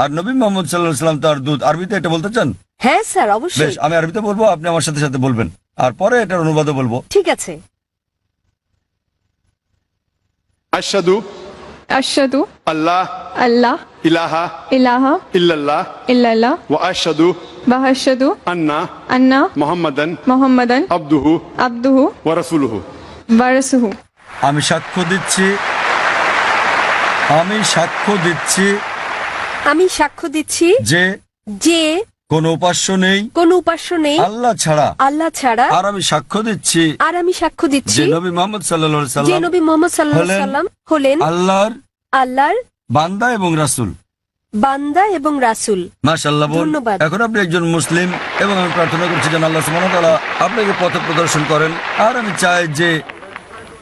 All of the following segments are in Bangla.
আর নবী মোহাম্মদ সাল্লাল্লাহু আলাইহি সাল্লাম তার দূত। আরবিতে এটা বলতে চান? হ্যাঁ স্যার, বেশ, অবশ্যই। আমি আরবিতে বলবো, আপনি আমার সাথে সাথে বলবেন, আর পরে এটার অনুবাদও বলবো। ঠিক আছে। আশহাদু আশহাদু আল্লাহ আল্লাহ ইলাহা ইলাহা ইল্লাল্লাহ ইল্লাল্লাহ ওয়া আশহাদু ওয়া আশহাদু আন্না আন্না মুহাম্মাদান মুহাম্মাদান আবদুহু আবদুহু ওয়া রাসূলুহু। ওয়া রাসূলুহু। আমি সাক্ষ্য দিচ্ছি, আমি সাক্ষ্য দিচ্ছি আমি সাক্ষ্য দিচ্ছি যে যে কোনো উপাস্য নেই কোনো উপাস্য নেই আল্লাহ ছাড়া, আল্লাহ ছাড়া। আর আমি সাক্ষ্য দিচ্ছি আর আমি সাক্ষ্য দিচ্ছি যে নবী মোহাম্মদ সাল্লাল্লাহু আলাইহি যে সাল্লাম নবী মোহাম্মদ সাল্লাল্লাহু আলাইহি হলেন সাল্লাম হলেন আল্লাহর আল্লাহর বান্দা এবং রাসূল। বান্দা এবং রাসূল। মাশাআল্লাহ বোন, ধন্যবাদ। এখন আপনি একজন মুসলিম এবং আমি প্রার্থনা করছি যেন আল্লাহ সুবহানাহু ওয়া তাআলা আপনাকে পথ প্রদর্শন করেন। আর আমি চাই যে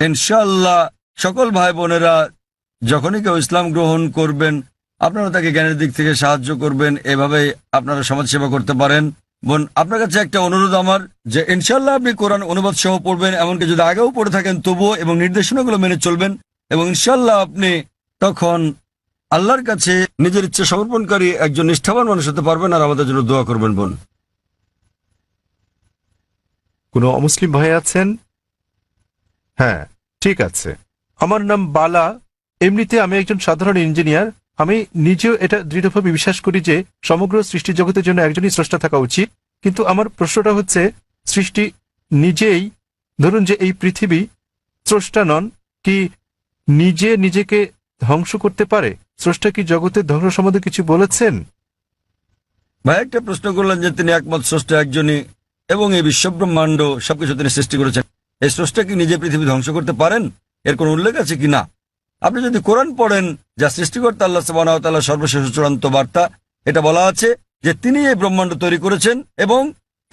ইনশাআল্লাহ সকল ভাই বোনেরা যখনই কেউ ইসলাম গ্রহণ করবেন আপনারা তাকে জ্ঞানের দিক থেকে সাহায্য করবেন, এভাবে আপনারা সমাজ সেবা করতে পারেন। বোন, আপনার কাছে একটা অনুরোধ আমার, যে ইনশাআল্লাহ আপনি কোরআন অনুবাদ সহ পড়বেন, এমনকি যদি আগেও পড়ে থাকেন তবুও, এবং নির্দেশনাগুলো মেনে চলবেন, এবং ইনশাআল্লাহ আপনি তখন আল্লাহর কাছে নিজের ইচ্ছে সমর্পণকারী একজন নিষ্ঠাবান মানুষ হতে পারবেন। আর আমাদের জন্য দোয়া করবেন বোন। কোনো অমুসলিম ভাই আছেন? হ্যাঁ, ঠিক আছে। আমার নাম বালা। এমনিতে আমি একজন সাধারণ ইঞ্জিনিয়ার। আমি নিজেও এটা দৃঢ়ভাবে বিশ্বাস করি যে সমগ্র সৃষ্টি জগতের জন্য একজনই স্রষ্টা থাকা উচিত। কিন্তু আমার প্রশ্নটা হচ্ছে, সৃষ্টি নিজেই, ধরুন যে এই পৃথিবী স্রষ্টা নন, কি নিজে নিজেকে ধ্বংস করতে পারে? স্রষ্টা কি জগতের ধ্বংস সম্বন্ধে কিছু বলেছেন? ভাই একটা প্রশ্ন করলেন যে তিনি একমত স্রষ্টা একজনই এবং এই বিশ্বব্রহ্মাণ্ড সবকিছু তিনি সৃষ্টি করেছেন, এই স্রষ্টা কি নিজে পৃথিবী ধ্বংস করতে পারেন? এর কোন উল্লেখ আছে কি না? আপনি যদি কোরআন পড়েন, যা সৃষ্টিকর্তা আল্লাহ সুবহানাহু ওয়া তাআলার সর্বশেষ চূড়ান্ত বার্তা, এটা বলা আছে যে তিনি এই ব্রহ্মাণ্ড তৈরি করেছেন এবং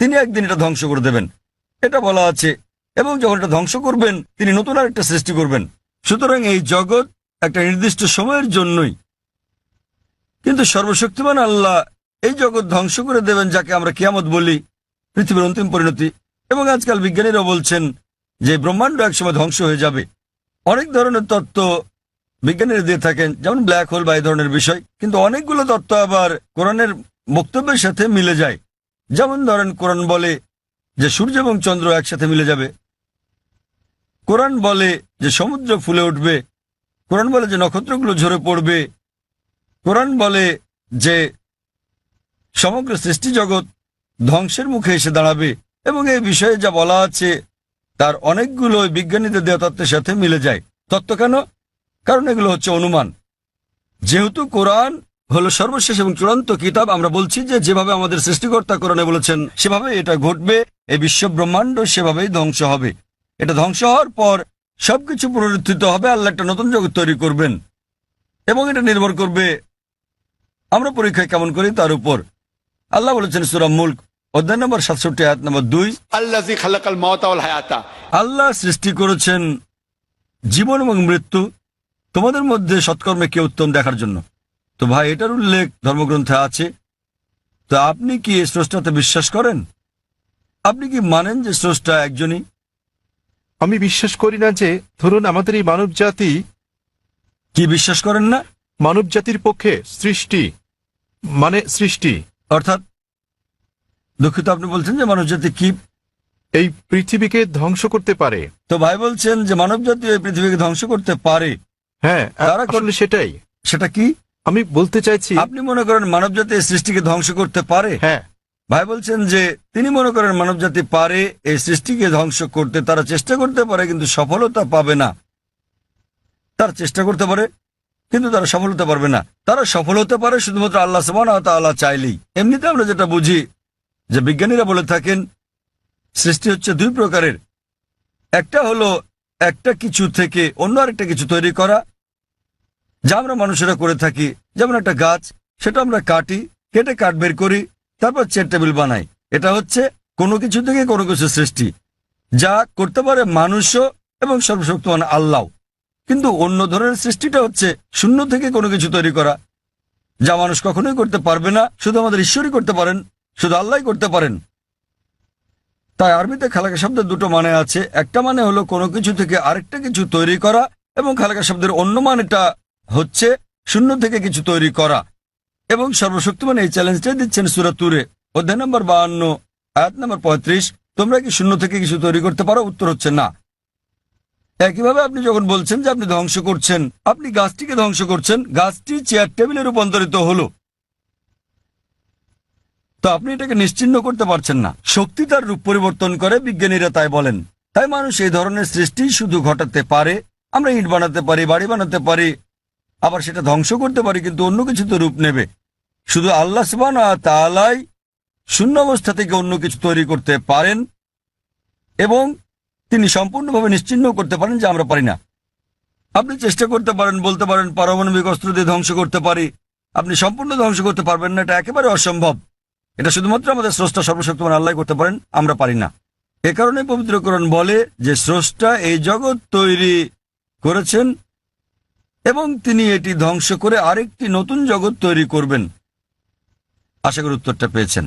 তিনি একদিন এটা ধ্বংস করে দেবেন, এটা বলা আছে। এবং যখন এটা ধ্বংস করবেন তিনি নতুন আরেকটা সৃষ্টি করবেন। সুতরাং এই জগৎ একটা নির্দিষ্ট সময়ের জন্যই, কিন্তু সর্বশক্তিমান আল্লাহ এই জগৎ ধ্বংস করে দেবেন, যাকে আমরা কিয়ামত বলি, পৃথিবীর অন্তিম পরিণতি। এবং আজকাল বিজ্ঞানীরা বলছেন যে ব্রহ্মাণ্ড একসময় ধ্বংস হয়ে যাবে। অনেক ধরনের তত্ত্ব বিজ্ঞানীরা দিয়ে থাকেন, যেমন ব্ল্যাক হোল বা এই ধরনের বিষয়, কিন্তু অনেকগুলো তত্ত্ব আবার কোরআনের বক্তব্যের সাথে মিলে যায়। যেমন ধরেন, কোরআন বলে যে সূর্য এবং চন্দ্র একসাথে মিলে যাবে, কোরআন বলে যে সমুদ্র ফুলে উঠবে, কোরআন বলে যে নক্ষত্রগুলো ঝরে পড়বে, কোরআন বলে যে সমগ্র সৃষ্টি জগৎ ধ্বংসের মুখে এসে দাঁড়াবে। এবং এই বিষয়ে যা বলা আছে তার অনেকগুলো বিজ্ঞানীদের দেওয়া তত্ত্বের সাথে মিলে যায়। তত্ত্ব কেন? কারণ এগুলো হচ্ছে অনুমান। যেহেতু কোরআন হলো সর্বশেষ এবং চূড়ান্ত কিতাব, আমরা বলছি যে যেভাবে আমাদের সৃষ্টিকর্তা কোরআনে বলেছেন সেভাবে এটা ঘটবে। এই বিশ্ব ব্রহ্মাণ্ড সেভাবেই ধ্বংস হবে। এটা ধ্বংস হওয়ার পর সবকিছু পুনরুত্থিত হবে, আল্লাহ একটা নতুন জগৎ তৈরি করবেন, এবং এটা নির্ভর করবে আমরা পরীক্ষায় কেমন করি তার উপর। আল্লাহ বলেছেন সূরা মুলক অধ্যায় নম্বর 67 আয়াত নম্বর 2, আল্লাযী খালাকাল মাউতা ওয়াল হায়াতা। আল্লাহ সৃষ্টি করেছেন জীবন এবং মৃত্যু, তোমাদের মধ্যে সৎকর্মে কে উত্তম দেখার জন্য। তো ভাই, এটার উল্লেখ ধর্মগ্রন্থে আছে। তো আপনি কি এই স্রষ্টাতে বিশ্বাস করেন? আপনি কি মানেন যে স্রষ্টা একজনই? আমি বিশ্বাস করি না যে, ধরুন আমাদের এই মানব জাতি, কি বিশ্বাস করেন না? মানব জাতির পক্ষে সৃষ্টি মানে সৃষ্টি, অর্থাৎ দুঃখিত, আপনি বলছেন যে মানবজাতি কি এই পৃথিবীকে ধ্বংস করতে পারে। তো ভাই বলছেন যে মানবজাতি এই পৃথিবীকে ধ্বংস করতে পারে। হ্যাঁ, তারা আসলে সেটাই সেটা কি আমি বলতে চাইছি। আপনি মনে করেন মানবজাতি এই সৃষ্টিকে ধ্বংস করতে পারে? হ্যাঁ, ভাই বলছেন যে তিনি মনে করেন মানবজাতি পারে এই সৃষ্টিকে ধ্বংস করতে। তারা চেষ্টা করতে পারে কিন্তু সফলতা পাবে না। তারা চেষ্টা করতে পারে কিন্তু তারা সফল হতে পারবে না। তারা সফল হতে পারে শুধুমাত্র আল্লাহ সুবহানাহু ওয়া তাআলা চাইলেই। এমনিতে আমরা যেটা বুঝি যে বিজ্ঞানীরা বলে থাকেন সৃষ্টি হচ্ছে দুই প্রকারের। একটা হলো একটা কিছু থেকে অন্য আরেকটা কিছু তৈরি করা, যা আমরা মানুষেরা করে থাকি। যেমন একটা গাছ, সেটা আমরা কাটি, কেটে কাঠ বের করি, তারপর চেয়ার টেবিল বানাই। এটা হচ্ছে কোনো কিছু থেকে কোনো কিছু সৃষ্টি, যা করতে পারে মানুষও এবং সর্বশক্তিমান আল্লাহ। কিন্তু অন্য ধরনের সৃষ্টিটা হচ্ছে শূন্য থেকে কোনো কিছু তৈরি করা, যা মানুষ কখনোই করতে পারবে না, শুধু আমাদের ঈশ্বরই করতে পারেন, শুধু আল্লাহই করতে পারেন। তাই আরবিতে খালাকা শব্দের দুটো মানে আছে। একটা মানে হলো কোনো কিছু থেকে আরেকটা কিছু তৈরি করা, এবং খালাকা শব্দের অন্য মানেটা হচ্ছে শূন্য থেকে কিছু তৈরি করা। এবং সর্বশক্তিমান এই চ্যালেঞ্জটাই দিচ্ছেন সূরা তুরে অধ্যায় নম্বর 52 আয়াত নম্বর 35। তোমরা কি শূন্য থেকে কিছু তৈরি করতে পারো? উত্তর হচ্ছে না। একইভাবে আপনি যখন বলছেন যে আপনি ধ্বংস করছেন, আপনি গাছটিকে ধ্বংস করছেন, গাছটি চেয়ার টেবিলে রূপান্তরিত হলো, তো আপনি এটাকে নিশ্চিহ্ন করতে পারছেন না। শক্তি তার রূপ পরিবর্তন করে, বিজ্ঞানীরা তাই বলেন। তাই মানুষ এই ধরনের সৃষ্টি শুধু ঘটাতে পারে। আমরা ইট বানাতে পারি, বাড়ি বানাতে পারি, আবার সেটা ধ্বংস করতে পারি, কিন্তু অন্য কিছু তো রূপ নেবে। শুধু আল্লাহ সুবহানাহু ওয়া তাআলাই শূন্য অবস্থা থেকে অন্য কিছু তৈরি করতে পারেন এবং তিনি সম্পূর্ণভাবে নিশ্চিহ্ন করতে পারেন, যা আমরা পারি না। আপনি চেষ্টা করতে পারেন, বলতে পারেন পারমাণবিক অস্ত্র দিয়ে ধ্বংস করতে পারি, আপনি সম্পূর্ণ ধ্বংস করতে পারবেন না। এটা একেবারে অসম্ভব। এটা শুধুমাত্র আমাদের স্রষ্টা সর্বশক্তিমান আল্লাহ করতে পারেন, আমরা পারি না। এ কারণে পবিত্র কোরআন বলে যে স্রষ্টা এই জগৎ তৈরি করেছেন এবং তিনি এটি ধ্বংস করে আরেকটি নতুন জগৎ তৈরি করবেন। আশা করি উত্তরটা পেয়েছেন।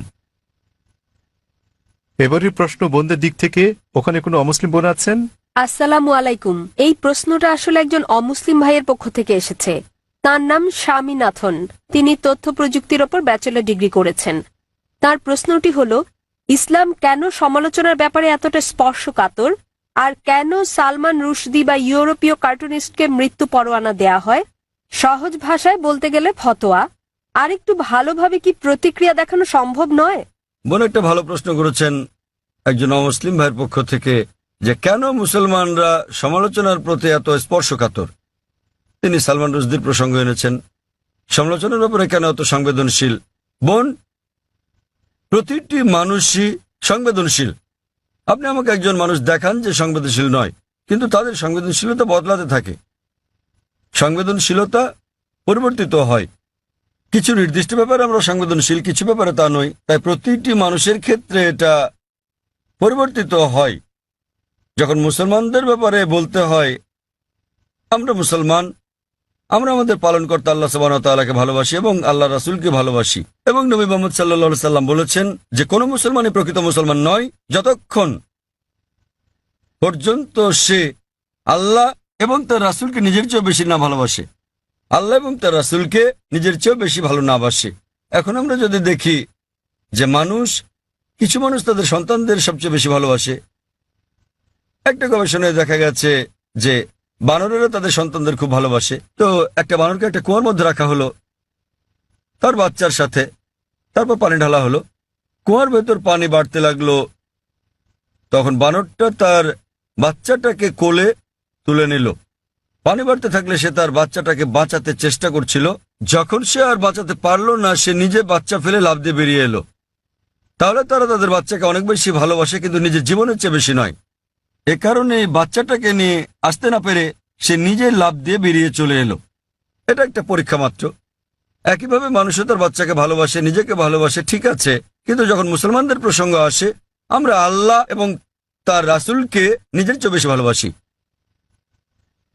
এবারের প্রশ্ন বোনদের দিক থেকে। ওখানে কোনো অমুসলিম বোন আছেন? আসসালামু আলাইকুম। এই প্রশ্নটা আসলে একজন অমুসলিম ভাইয়ের পক্ষ থেকে এসেছে। তার নাম স্বামীনাথন। তিনি তথ্য প্রযুক্তির ওপর ব্যাচেলর ডিগ্রি করেছেন। তার প্রশ্নটি হল, ইসলাম কেন সমালোচনার ব্যাপারে এতটা স্পর্শকাতর, আর কেন সালমান রুশদি বা ইউরোপীয় কার্টুনিস্টকে মৃত্যু পরোয়ানা দেয়া হয়? সহজ ভাষায় বলতে গেলে ফতোয়া। আর একটু ভালোভাবে কি প্রতিক্রিয়া দেখানো সম্ভব নয়? বোন একটা ভালো প্রশ্ন করেছেন একজন অমুসলিম ভাইয়ের পক্ষ থেকে, যে কেন মুসলমানরা সমালোচনার প্রতি এত স্পর্শকাতর। তিনি সালমান রুশদির প্রসঙ্গ এনেছেন। সমালোচনার ব্যাপারে কেন এত সংবেদনশীল? বোন, প্রতিটি মানুষই সংবেদনশীল। আপনি আমাকে একজন মানুষ দেখান যে সংবেদনশীল নয়, কিন্তু তাদের সংবেদনশীলতা বদলাতে থাকে। সংবেদনশীলতা পরিবর্তিত হয়। কিছু নির্দিষ্ট ব্যাপারে আমরা সংবেদনশীল, কিছু ব্যাপারে তা নই। তাই প্রতিটি মানুষের ক্ষেত্রে এটা পরিবর্তিত হয়। যখন মুসলমানদের ব্যাপারে বলতে হয়, আমরা মুসলমান, আমরা আমাদের পালনকর্তা আল্লাহ সুবহানাহু ওয়া তাআলাকে ভালোবাসি এবং আল্লাহ রাসূলকে ভালোবাসি, এবং নবী মুহাম্মদ সাল্লাল্লাহু আলাইহি সাল্লাম বলেছেন যে কোনো মুসলমানই প্রকৃত মুসলমান নয় যতক্ষণ পর্যন্ত সে আল্লাহ এবং তার রাসূলকে নিজের চেয়েও বেশি না ভালোবাসে, আল্লাহ এবং তার রাসূলকে নিজের চেয়েও বেশি ভালো না বাসে। এখন আমরা যদি দেখি যে কিছু মানুষ তাদের সন্তানদের সবচেয়ে বেশি ভালোবাসে। একটা গবেষণায় দেখা গেছে যে বানরেরা তাদের সন্তানদের খুব ভালোবাসে। তো একটা বানরকে একটা কুয়ার মধ্যে রাখা হলো তার বাচ্চার সাথে, তারপর পানি ঢালা হলো, কুয়ার ভেতর পানি বাড়তে লাগলো। তখন বানরটা তার বাচ্চাটাকে কোলে তুলে নিল। পানি বাড়তে থাকলে সে তার বাচ্চাটাকে বাঁচাতে চেষ্টা করছিল। যখন সে আর বাঁচাতে পারল না, সে নিজে বাচ্চা ফেলে লাফ দিয়ে বেরিয়ে এলো। তাহলে তারা তাদের বাচ্চাকে অনেক বেশি ভালোবাসে, কিন্তু নিজের জীবনের চেয়ে বেশি নয়। এ কারণে বাচ্চাটাকে নিয়ে আসতে না পেরে সে নিজে লাফ দিয়ে বেরিয়ে চলে এলো। এটা একটা পরীক্ষা মাত্র। একইভাবে মানুষও তার বাচ্চাকে ভালোবাসে, নিজেকে ভালোবাসে, ঠিক আছে, কিন্তু যখন মুসলমানদের প্রসঙ্গ আসে, আমরা আল্লাহ এবং তার রাসূলকে নিজের চেয়ে বেশি ভালোবাসি।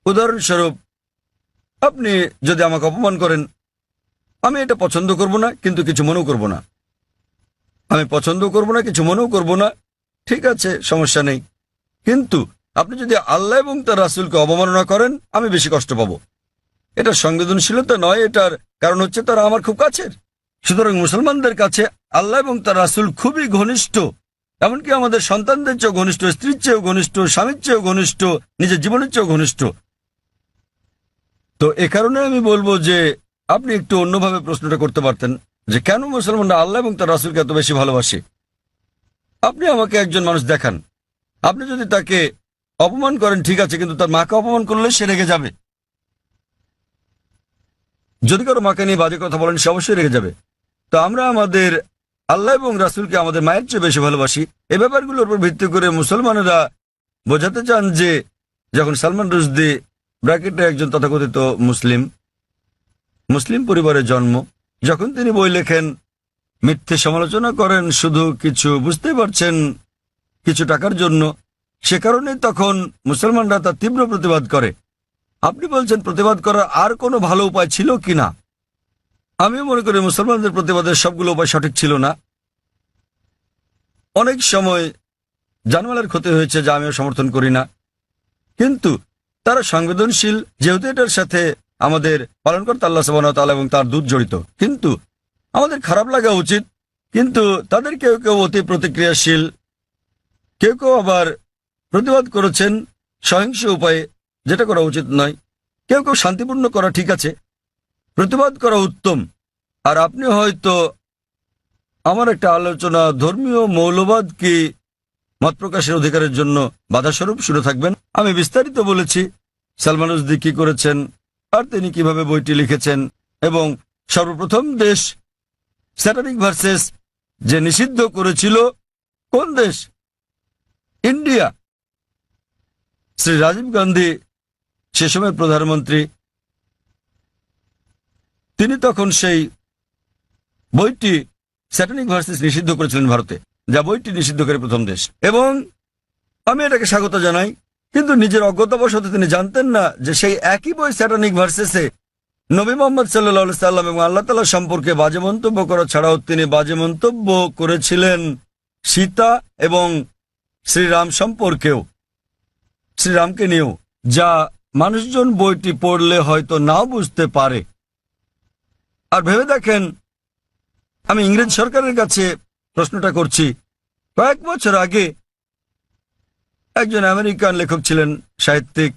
উদাহরণস্বরূপ, আপনি যদি আমাকে অপমান করেন, আমি এটা পছন্দ করব না, কিন্তু কিছু মনেও করব না। আমি পছন্দ করব না, কিছু মনেও করব না, ঠিক আছে, সমস্যা নেই। কিন্তু আপনি যদি আল্লাহ এবং তার রাসূলকে অবমাননা করেন, আমি বেশি কষ্ট পাব। এটা সংবেদনশীলতা নয়, এটার কারণ হচ্ছে তারা আমার খুব কাছের। সুতরাং মুসলমানদের কাছে আল্লাহ এবং তার রাসূল খুবই ঘনিষ্ঠ, এমনকি আমাদের সন্তানদের চেয়েও ঘনিষ্ঠ, স্ত্রীর চেয়েও ঘনিষ্ঠ, স্বামীর চেয়েও ঘনিষ্ঠ, নিজের জীবনের চেয়েও ঘনিষ্ঠ। তো এ কারণে আমি বলবো যে আপনি একটু অন্যভাবে প্রশ্নটা করতে পারতেন যে কেন মুসলমানরা আল্লাহ এবং তার রাসূলকে এত বেশি ভালোবাসে। আপনি আমাকে একজন মানুষ দেখান, আপনি যদি তাকে অপমান করেন, ঠিক আছে, কিন্তু তার মাকে অপমান করলে সে রেগে যাবে। যদি কারো মাকে নিয়ে বাজে কথা বলেন, সে অবশ্যই রেগে যাবে। তো আমরা আমাদের আল্লাহ এবং রাসূলকে আমাদের মায়ের চেয়ে বেশি ভালোবাসি। এই ব্যাপারগুলোর উপর ভিত্তি করে মুসলমানেরা বোঝাতে চান যে যখন সালমান রুশদি ব্র্যাকেটে একজন তথাকথিত মুসলিম পরিবারে জন্ম, যখন তিনি বই লেখেন, মিথ্যে সমালোচনা করেন শুধু কিছু, বুঝতে পারছেন, কিছু টাকার জন্য, সে কারণে তখন মুসলমানরা তার তীব্র প্রতিবাদ করে। আপনি বলছেন প্রতিবাদ করার আর কোনো ভালো উপায় ছিল কিনা? আমিও মনে করি মুসলমানদের প্রতিবাদের সবগুলো উপায় সঠিক ছিল না। অনেক সময় জানমালের ক্ষতি হয়েছে, যা আমিও সমর্থন করি না, কিন্তু তারা সংবেদনশীল, যেহেতু এটার সাথে আমাদের পালনকর্তা আল্লাহ সুবহানাহু ওয়া তাআলা এবং তার দূত জড়িত। কিন্তু আমাদের খারাপ লাগা উচিত, কিন্তু তাদের কেউ কেউ অতি প্রতিক্রিয়াশীল, কেউ কেউ আবার প্রতিবাদ করেছেন সহিংস উপায়ে, যেটা করা উচিত নয়। কেউ কেউ শান্তিপূর্ণ করা ঠিক আছে, প্রতিবাদ করা উত্তম। আর আপনি হয়তো আমার একটা আলোচনা ধর্মীয় মৌলবাদ কি মত প্রকাশের অধিকারের জন্য বাধাস্বরূপ শুনে থাকবেন। আমি বিস্তারিত বলেছি সালমান রুশদি কি করেছেন আর তিনি কিভাবে বইটি লিখেছেন, এবং সর্বপ্রথম দেশ স্যাটানিক ভার্সেস যে নিষিদ্ধ করেছিল, কোন দেশ? ইন্ডিয়া। শ্রী রাজীব গান্ধী সে সময় প্রধানমন্ত্রী, তিনি তখন সেই বইটি স্যাটানিক ভার্সেস নিষিদ্ধ করেছিলেন ভারতে, যা বইটি নিষিদ্ধকারী প্রথম দেশ। এবং আমি এটাকে স্বাগত জানাই, কিন্তু নিজের অজ্ঞতাবশত তিনি জানতেন না যে সেই একই বই স্যাটানিক ভার্সেসে নবী মোহাম্মদ সাল্লাল্লাহু সাল্লাম এবং আল্লাহ তাআলা সম্পর্কে বাজে মন্তব্য করা ছাড়াও তিনি বাজে মন্তব্য করেছিলেন সীতা এবং শ্রীরাম সম্পর্কেও, শ্রীরামকে নিয়েও, যা মানুষজন বইটি পড়লে হয়তো নাও বুঝতে পারে। আর ভেবে দেখেন, আমি ইংরেজ সরকারের কাছে প্রশ্নটা করছি। কয়েক বছর আগে একজন আমেরিকান লেখক ছিলেন, সাহিত্যিক,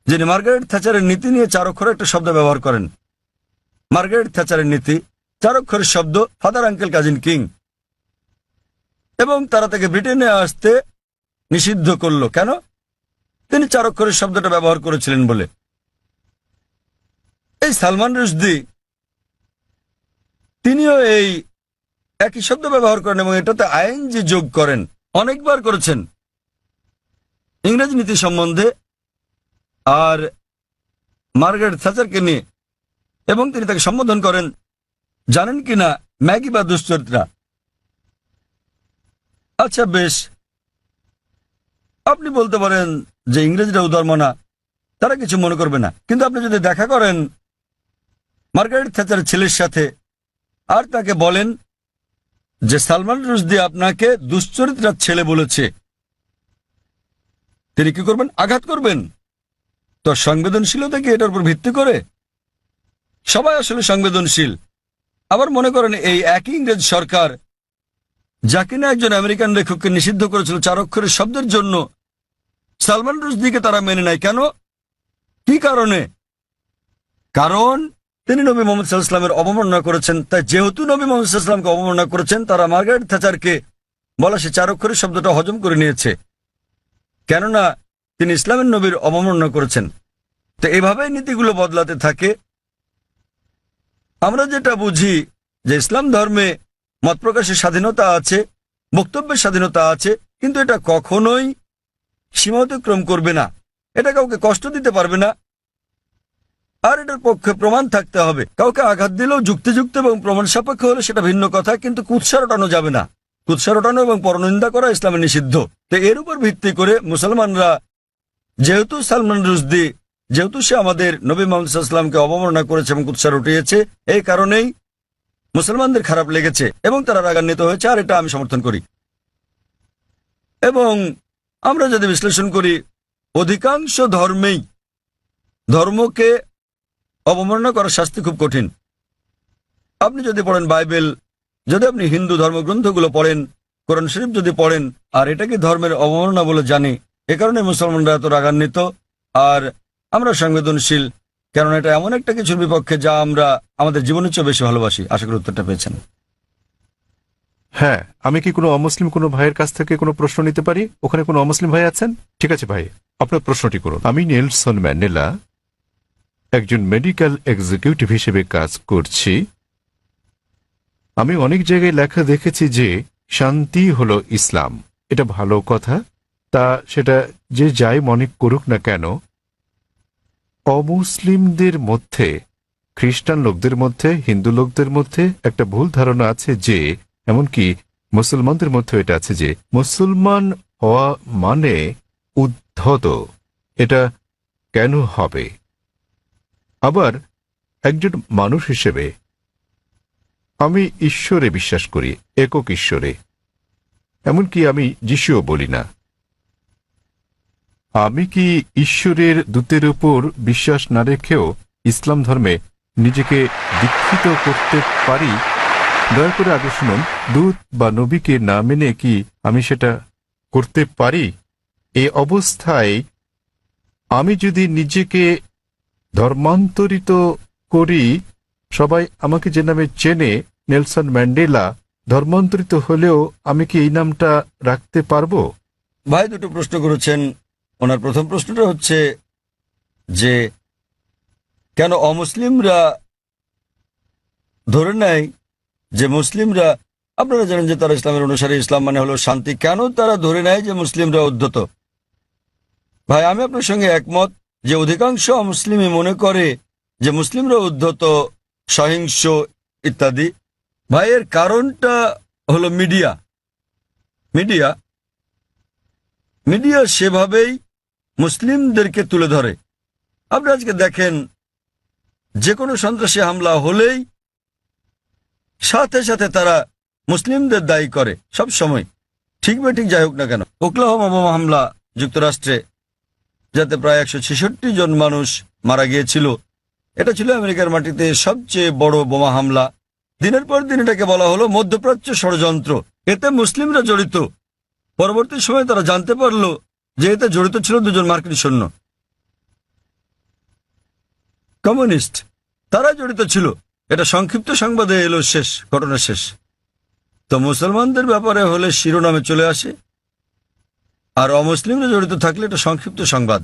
যিনি মার্গারেট থ্যাচারের নীতি নিয়ে 4 অক্ষরের একটা শব্দ ব্যবহার করেন। মার্গারেট থ্যাচারের নীতি, 4 অক্ষরের শব্দ, ফাদার আঙ্কেল কাজিন কিং। এবং তারা তাকে ব্রিটেনে আসতে নিষিদ্ধ করল। কেন? তিনি 4 অক্ষরের শব্দটা ব্যবহার করেছিলেন বলে। এই সালমান রুশদি তিনিও এই একই শব্দ ব্যবহার করেন এবং এটাতে আইএনজি যোগ করেন, অনেকবার করেছেন ইংরেজি নীতি সম্বন্ধে আর মার্গারেট থ্যাচারকে নিয়ে, এবং তিনি তাকে সম্বোধন করেন, জানেন কিনা, ম্যাগি বা দুশ্চরিত্রা। আচ্ছা বেশ, আপনি বলতে পারেন যে ইংরেজরা উদারমনা, তারা কিছু মনে করবে না, কিন্তু আপনি যদি দেখা করেন মার্গারেট থ্যাচারের ছেলের সাথে আর তাকে বলেন যে সালমান রুশদি আপনাকে দুশ্চরিত্রার ছেলে বলেছে, তিনি কি করবেন? আঘাত করবেন। তো সংবেদনশীলতা কি এটার উপর ভিত্তি করে? সবাই আসলে সংবেদনশীল। আবার মনে করেন এই একই ইংরেজ সরকার, যা কিনা একজন আমেরিকান লেখককে নিষিদ্ধ করেছিল 4 অক্ষরের শব্দের জন্য, সালমান রুশদিকে তারা মেনে নেয়। কেন? কি কারণে? কারণ তিনি নবী মোহাম্মদ সাল্লাল্লাহু আলাইহি ওয়াসাল্লামের অবমাননা করেছেন। তাই যেহেতু নবী মোহাম্মদ সাল্লাল্লাহু আলাইহি ওয়াসাল্লামকে অবমাননা করেছেন, তারা মার্গারেট থ্যাচারকে বলা সে 4 অক্ষরের শব্দটা হজম করে নিয়েছে, কেননা তিনি ইসলামের নবীর অবমাননা করেছেন। তো এভাবেই নীতিগুলো বদলাতে থাকে। আমরা যেটা বুঝি যে ইসলাম ধর্মে মত প্রকাশের স্বাধীনতা আছে, বক্তব্যের স্বাধীনতা আছে, কিন্তু এটা কখনোই সীমা অতিক্রম করবে না, এটা কাউকে কষ্ট দিতে পারবে না, আর এটার পক্ষে প্রমাণ থাকতে হবে। কাউকে আঘাত দিলেও যুক্তিযুক্ত এবং প্রমাণ সাপেক্ষ হলে সেটা ভিন্ন কথা, কিন্তু কুৎসা রটানো যাবে না। কুৎসা রটানো এবং পরনিন্দা করা ইসলামে নিষিদ্ধ। তো এর উপর ভিত্তি করে মুসলমানরা, যেহেতু সালমান রুশদি, যেহেতু সে আমাদের নবী মুহাম্মদ সাল্লাল্লাহু আলাইহি ওয়াসাল্লামকে অবমাননা করেছে এবং কুৎসা রটিয়েছে, এই কারণেই মুসলমানদের খারাপ লেগেছে এবং তারা রাগান্বিত হয়েছে, আর এটা আমি সমর্থন করি। এবং আমরা যদি বিশ্লেষণ করি, অধিকাংশ ধর্মেই ধর্মকে অবমাননা করার শাস্তি খুব কঠিন। আপনি যদি পড়েন বাইবেল, যদি আপনি হিন্দু ধর্মগ্রন্থগুলো পড়েন, কোরআন শরীফ যদি পড়েন, আর এটাকে ধর্মের অবমাননা বলে জানি, এ কারণে মুসলমানরা এত রাগান্বিত। আর আমরা সংবেদনশীল, কারণ এটা এমন একটা কিছুর বিপক্ষে যা আমরা আমাদের জীবনের চেয়ে বেশি ভালোবাসি। আশা করি উত্তরটা পেয়েছেন। হ্যাঁ, আমি কি কোনো অমুসলিম কোনো ভাইয়ের কাছ থেকে কোনো প্রশ্ন নিতে পারি? ওখানে কোনো অমুসলিম ভাই আছেন? ঠিক আছে ভাই, আপনার প্রশ্নটি করুন। আমি নেলসন ম্যান্ডেলা, একজন মেডিকেল এক্সিকিউটিভ হিসেবে কাজ করছি। আমি অনেক জায়গায় লেখা দেখেছি যে শান্তি হলো ইসলাম। এটা ভালো কথা, তা সেটা যে যাই মনে করুক না কেন, অমুসলিমদের মধ্যে, খ্রিস্টান লোকদের মধ্যে, হিন্দু লোকদের মধ্যে একটা ভুল ধারণা আছে যে, এমনকি মুসলমানদের মধ্যে এটা আছে যে মুসলমান হওয়া মানে উদ্ধত। এটা কেন হবে? আবার একজন মানুষ হিসেবে আমি ঈশ্বরে বিশ্বাস করি, একক ঈশ্বরে। এমনকি আমি যিশুও বলি না। আমি কি ঈশ্বরের দূতের উপর বিশ্বাস না রেখেও ইসলাম ধর্মে নিজেকে দীক্ষিত করতে পারি? দয়া করে আগে শুনুন, দূত বা নবীকে না মেনে কি আমি সেটা করতে পারি? এ অবস্থায় আমি যদি নিজেকে ধর্মান্তরিত করি, সবাই আমাকে যে নামে চেনে, নেলসন ম্যান্ডেলা, ধর্মান্তরিত হলেও আমি কি এই নামটা রাখতে পারবো? ভাই দুটো প্রশ্ন করেছেন। ওনার প্রথম প্রশ্নটা হচ্ছে যে কেন অমুসলিমরা ধরে নেয় যে মুসলিমরা, আপনারা জানেন যে তারা ইসলামের অনুসারী, ইসলাম মানে হলো শান্তি, কেন তারা ধরে নেয় যে মুসলিমরা উদ্ধত? ভাই আমি আপনার সঙ্গে একমত যে অধিকাংশ অমুসলিমই মনে করে যে মুসলিমরা উদ্ধত, সহিংস ইত্যাদি। ভাই এর কারণটা হলো মিডিয়া। মিডিয়া মিডিয়া সেভাবেই মুসলিমদেরকে তুলে ধরে। আপনি আজকে দেখেন যে কোনো সন্ত্রাসী হামলা হলেই সাথে সাথে তারা মুসলিমদের দায়ী করে সব সময়, ঠিক বা ঠিক যাই হোক না কেন। ওকলাহোমা বোমা হামলা যুক্তরাষ্ট্রে, যাতে প্রায় 166 জন মানুষ মারা গিয়েছিল, এটা ছিল আমেরিকার মাটিতে সবচেয়ে বড় বোমা হামলা। দিনের পর দিন এটাকে বলা হলো মধ্যপ্রাচ্য ষড়যন্ত্র, এতে মুসলিমরা জড়িত। পরবর্তী সময়ে তারা জানতে পারল যে এতে জড়িত ছিল 2 জন মার্কিন সৈন্য, কমিউনিস্ট, তারা জড়িত ছিল। এটা সংক্ষিপ্ত সংবাদে এলো, শেষ ঘটনা শেষ। তো মুসলমানদের ব্যাপারে হলে শিরোনামে চলে আসে, আর অমুসলিমরা জড়িত থাকলে এটা সংক্ষিপ্ত সংবাদ।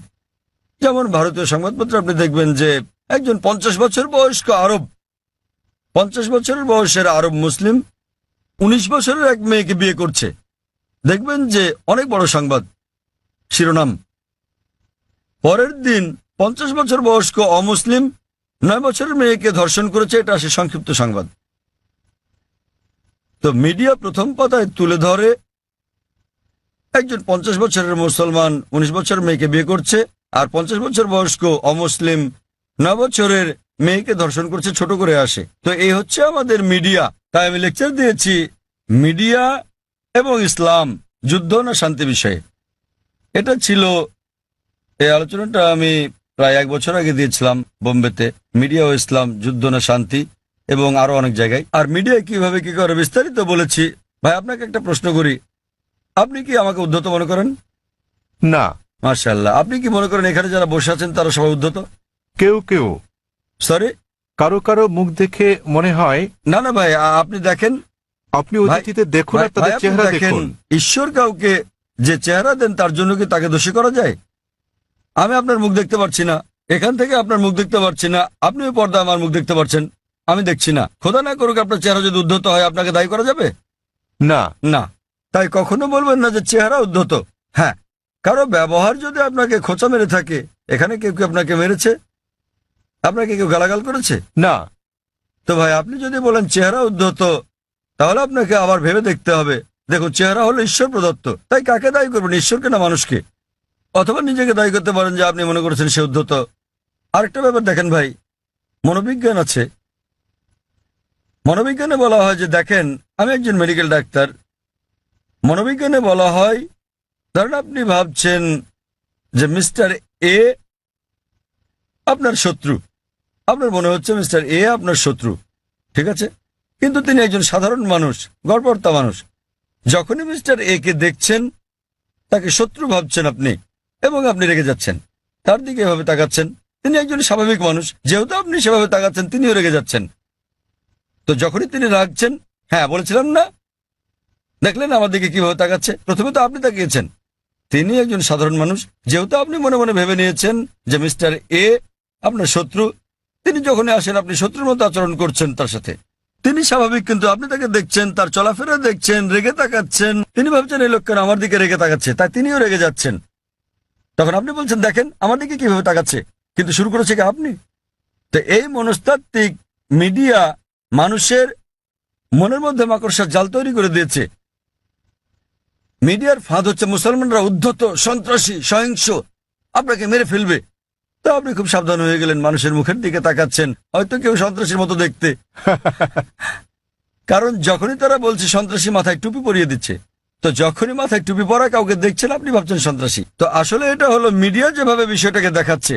যেমন ভারতীয় সংবাদপত্র আপনি দেখবেন যে একজন 50 বছর বয়স্ক আরব, 50 বছরের বয়সের আরব মুসলিম 19 বছরের এক মেয়েকে বিয়ে করছে। দেখবেন যে অনেক বড় সংবাদ, শিরোনাম। পরের দিন 50 বছর বয়স্ক অমুসলিম 9 বছরের মেয়েকে ধর্ষণ করেছে, এটা আসে সংক্ষিপ্ত সংবাদ। তো মিডিয়া প্রথম পাতায় তুলে ধরে একজন 50 বছরের মুসলমান 19 বছরের মেয়েকে বিয়ে করছে, আর 50 বছর বয়স্ক অমুসলিম 9 বছরের মেয়েকে ধর্ষণ করছে, ছোট করে আসে। তো এই হচ্ছে আমাদের মিডিয়া। তাই আমি লেকচার দিয়েছি মিডিয়া এবং ইসলাম, যুদ্ধ না শান্তি বিষয়ে। এটা ছিল, এই আলোচনাটা আমি প্রায় 1 বছর আগে দিয়েছিলাম বোম্বেতে, মিডিয়া ও ইসলাম, যুদ্ধ না শান্তি, এবং আরো অনেক জায়গায়। আর মিডিয়া কিভাবে কি করে বিস্তারিত বলেছি। ভাই আপনাকে একটা প্রশ্ন করি, আপনি কি আমাকে উদ্ধত মনে করেন? না। মাশাআল্লাহ। আপনি কি মনে করেন এখানে যারা বসে আছেন তারা সবাই উদ্ধত? কেউ কেউ, সরি, কারো কারো মুখ দেখে মনে হয়। না না ভাই, আপনি দেখেন, আপনি অতিথিতে দেখুন আর ভাই, তাদের আপনি চেহারা দেখেন, দেখুন। ঈশ্বর কাউকে যে চেহারা দেন তার জন্য কি তাকে দোষী করা যায়? আমি আপনার মুখ দেখতে পাচ্ছি না, এখান থেকে আপনার মুখ দেখতে পাচ্ছি না, আপনি ওই পর্দা আমার মুখ দেখতে পাচ্ছেন, আমি দেখছি না। খোদা না করুক আপনার চেহারা যদি উদ্ধত হয়, আপনাকে দায়ী করা যাবে? না না। তাই কখনো বলবেন না যে চেহারা উদ্ধত। হ্যাঁ, কারো ব্যবহার যদি আপনাকে খোঁচা মেরে থাকে, এখানে কেউ কেউ আপনাকে মেরেছে, আপনাকে কেউ গালাগাল করেছে? না। তো ভাই আপনি যদি বলেন চেহারা উদ্ধত, তাহলে আপনাকে আবার ভেবে দেখতে হবে। দেখুন, চেহারা হলো ঈশ্বর প্রদত্ত, তাই কাকে দায়ী করবেন, ঈশ্বরকে না মানুষকে? অথবা নিজেকে দায়ী করতে পারেন যে আপনি মনে করেছেন সে উদ্ধত। আরেকটা ব্যাপার দেখেন ভাই, মনোবিজ্ঞান আছে। মনোবিজ্ঞানে বলা হয় যে, দেখেন আমি একজন মেডিকেল ডাক্তার, মনোবিজ্ঞানে বলা হয়, ধরেন আপনি ভাবছেন যে মিস্টার এ আপনার শত্রু, আপনার মনে হচ্ছে মিস্টার এ আপনার শত্রু, ঠিক আছে? কিন্তু তিনি একজন সাধারণ মানুষ, গড়পড়তা মানুষ। যখনই মিস্টার এ কে দেখছেন, তাকে শত্রু ভাবছেন আপনি, এবং আপনি রেগে যাচ্ছেন, তার দিকে এভাবে তাকাচ্ছেন। তিনি একজন স্বাভাবিক মানুষ, যেহেতু আপনি সেভাবে তাকাচ্ছেন, তিনিও রেগে যাচ্ছেন। তো যখনই তিনি রাগছেন, হ্যাঁ বলেছিলাম না, দেখলেন আমার দিকে কিভাবে তাকাচ্ছে? প্রথমে তো আপনি তাকিয়েছেন, তিনি একজন সাধারণ মানুষ, যেহেতু আপনি মনে মনে ভেবে নিয়েছেন যে মিস্টার এ আপনার শত্রু, তিনি যখনই আসেন আপনি শত্রুর মতো আচরণ করছেন তার সাথে। তিনি স্বাভাবিক, কিন্তু আপনি তাকে দেখছেন, তার চলাফেরা দেখছেন, রেগে তাকাচ্ছেন। তিনি ভাবছেন এই লোক কেন আমার দিকে রেগে তাকাচ্ছে, তাই তিনিও রেগে যাচ্ছেন। তখন আপনি বলছেন দেখেন আমার দিকে কিভাবে তাকাচ্ছে, কিন্তু শুরু করেছে কি আপনি? তো এই মনস্তাত্ত্বিক মিডিয়া মানুষের মনের মধ্যে মাকড়সার জাল তৈরি করে দিয়েছে। মিডিয়ার ফাঁদ হচ্ছে মুসলমানরা উদ্ধত, সন্ত্রাসী, সহিংস, আপনাকে মেরে ফেলবে। তো আপনি খুব সাবধান হয়ে গেলেন, মানুষের মুখের দিকে তাকাচ্ছেন, হয়তো কেউ সন্ত্রাসীর মতো দেখতে। কারণ যখনই তারা বলছে সন্ত্রাসী, মাথায় টুপি পরিয়ে দিচ্ছে। তো যখনই মাথায় টুপি পরা কাউকে দেখছেন, আপনি ভাবছেন সন্ত্রাসী। তো আসলে এটা হলো মিডিয়া যেভাবে বিষয়টাকে দেখাচ্ছে।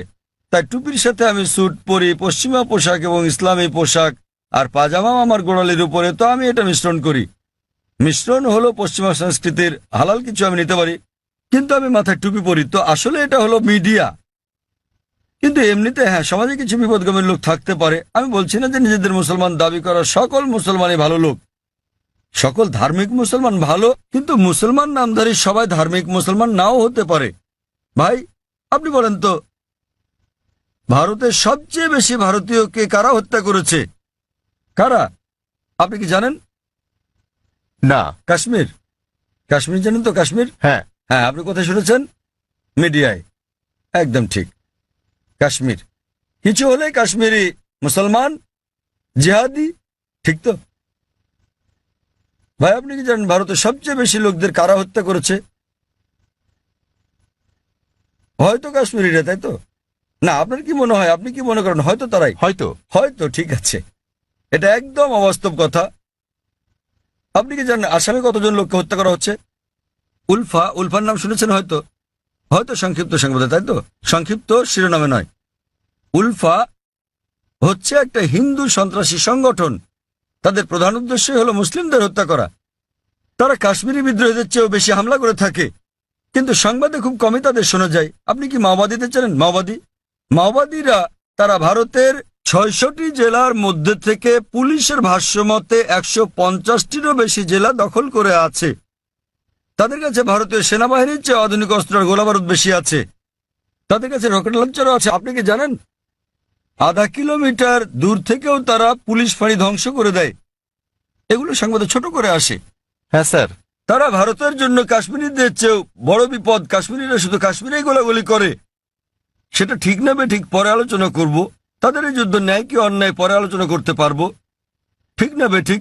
তাই টুপির সাথে আমি স্যুট পরি, পশ্চিমা পোশাক এবং ইসলামী পোশাক, আর পাজামা আমার গোড়ালির উপরে, তো আমি এটা মিশ্রণ করি। মিশ্রণ হলো পশ্চিমা সংস্কৃতির, হালাল কিছু আমি নিতে পারি, কিন্তু আমি মাথায় টুপি পরি, তো আসলে এটা হলো মিডিয়া। কিন্তু এমনিতে হ্যাঁ, সমাজে কিছু বিপদগামী লোক থাকতে পারে। আমি বলছি না যে নিজেদের মুসলমান দাবি করা সকল মুসলমানই ভালো লোক, সকল ধার্মিক মুসলমান ভালো, কিন্তু মুসলমান নামধারী সবাই ধার্মিক মুসলমান নাও হতে পারে। ভাই আপনি বলেন তো, ভারতের সবচেয়ে বেশি ভারতীয়কে কারা হত্যা করেছে? কারা? আপনি কি জানেন? না। কাশ্মীর। কাশ্মীর জানেন তো? কাশ্মীর, হ্যাঁ। হ্যাঁ, আপনি কোথায় শুনেছেন? মিডিয়ায়। একদম ঠিক, কাশ্মীর। কিছু হলে কাশ্মীরি মুসলমান জিহাদি, ঠিক তো? ভাই আপনি কি জানেন ভারতের সবচেয়ে বেশি লোকদের কারা হত্যা করেছে? হয়তো কাশ্মীরিরা, তাই তো? না, আপনার কি মনে হয়, আপনি কি মনে করেন হয়তো তারাই? হয়তো। হয়তো, ঠিক আছে, এটা একদম অবাস্তব কথা। আপনি কি জানেন আসামে কতজন লোককে হত্যা করা হচ্ছে? উলফা, উলফার নাম শুনেছেন হয়তো? হয়তো সংক্ষিপ্ত সংবাদে, তাই তো? সংক্ষিপ্ত শিরোনামে নয়। উলফা হচ্ছে একটা হিন্দু সন্ত্রাসী সংগঠন। তাদের প্রধান উদ্দেশ্য হলো মুসলিমদের হত্যা করা। তারা কাশ্মীরি বিদ্রোহীদের চেয়েও বেশি হামলা করে থাকে, কিন্তু সংবাদে খুব কমই তাদের শোনা যায়। আপনি কি মাওবাদীদের জানেন? মাওবাদীরা তারা ভারতের ৬৬টি জেলার মধ্যে থেকে পুলিশের ভাষ্যমতে ১৫০টিরও বেশি জেলা দখল করে আছে। তাদের কাছে ভারতীয় সেনাবাহিনীর চেয়ে আধুনিক অস্ত্র আর গোলাবারুদ বেশি আছে। তাদের কাছে রকেট লঞ্চারও আছে। আপনি কি জানেন আধা কিলোমিটার দূর থেকেও তারা পুলিশ ফাঁড়ি ধ্বংস করে দেয়? এগুলো সংবাদে ছোট করে আসে। হ্যাঁ স্যার। তারা ভারতের জন্য কাশ্মীরিদের চেয়েও বড় বিপদ। কাশ্মীরিরা শুধু কাশ্মীরেই গোলাগুলি করে। সেটা ঠিক না বেঠিক পরে আলোচনা করব। তাদের এই যুদ্ধ ন্যায় কি অন্যায় পরে আলোচনা করতে পারবো, ঠিক না বেঠিক?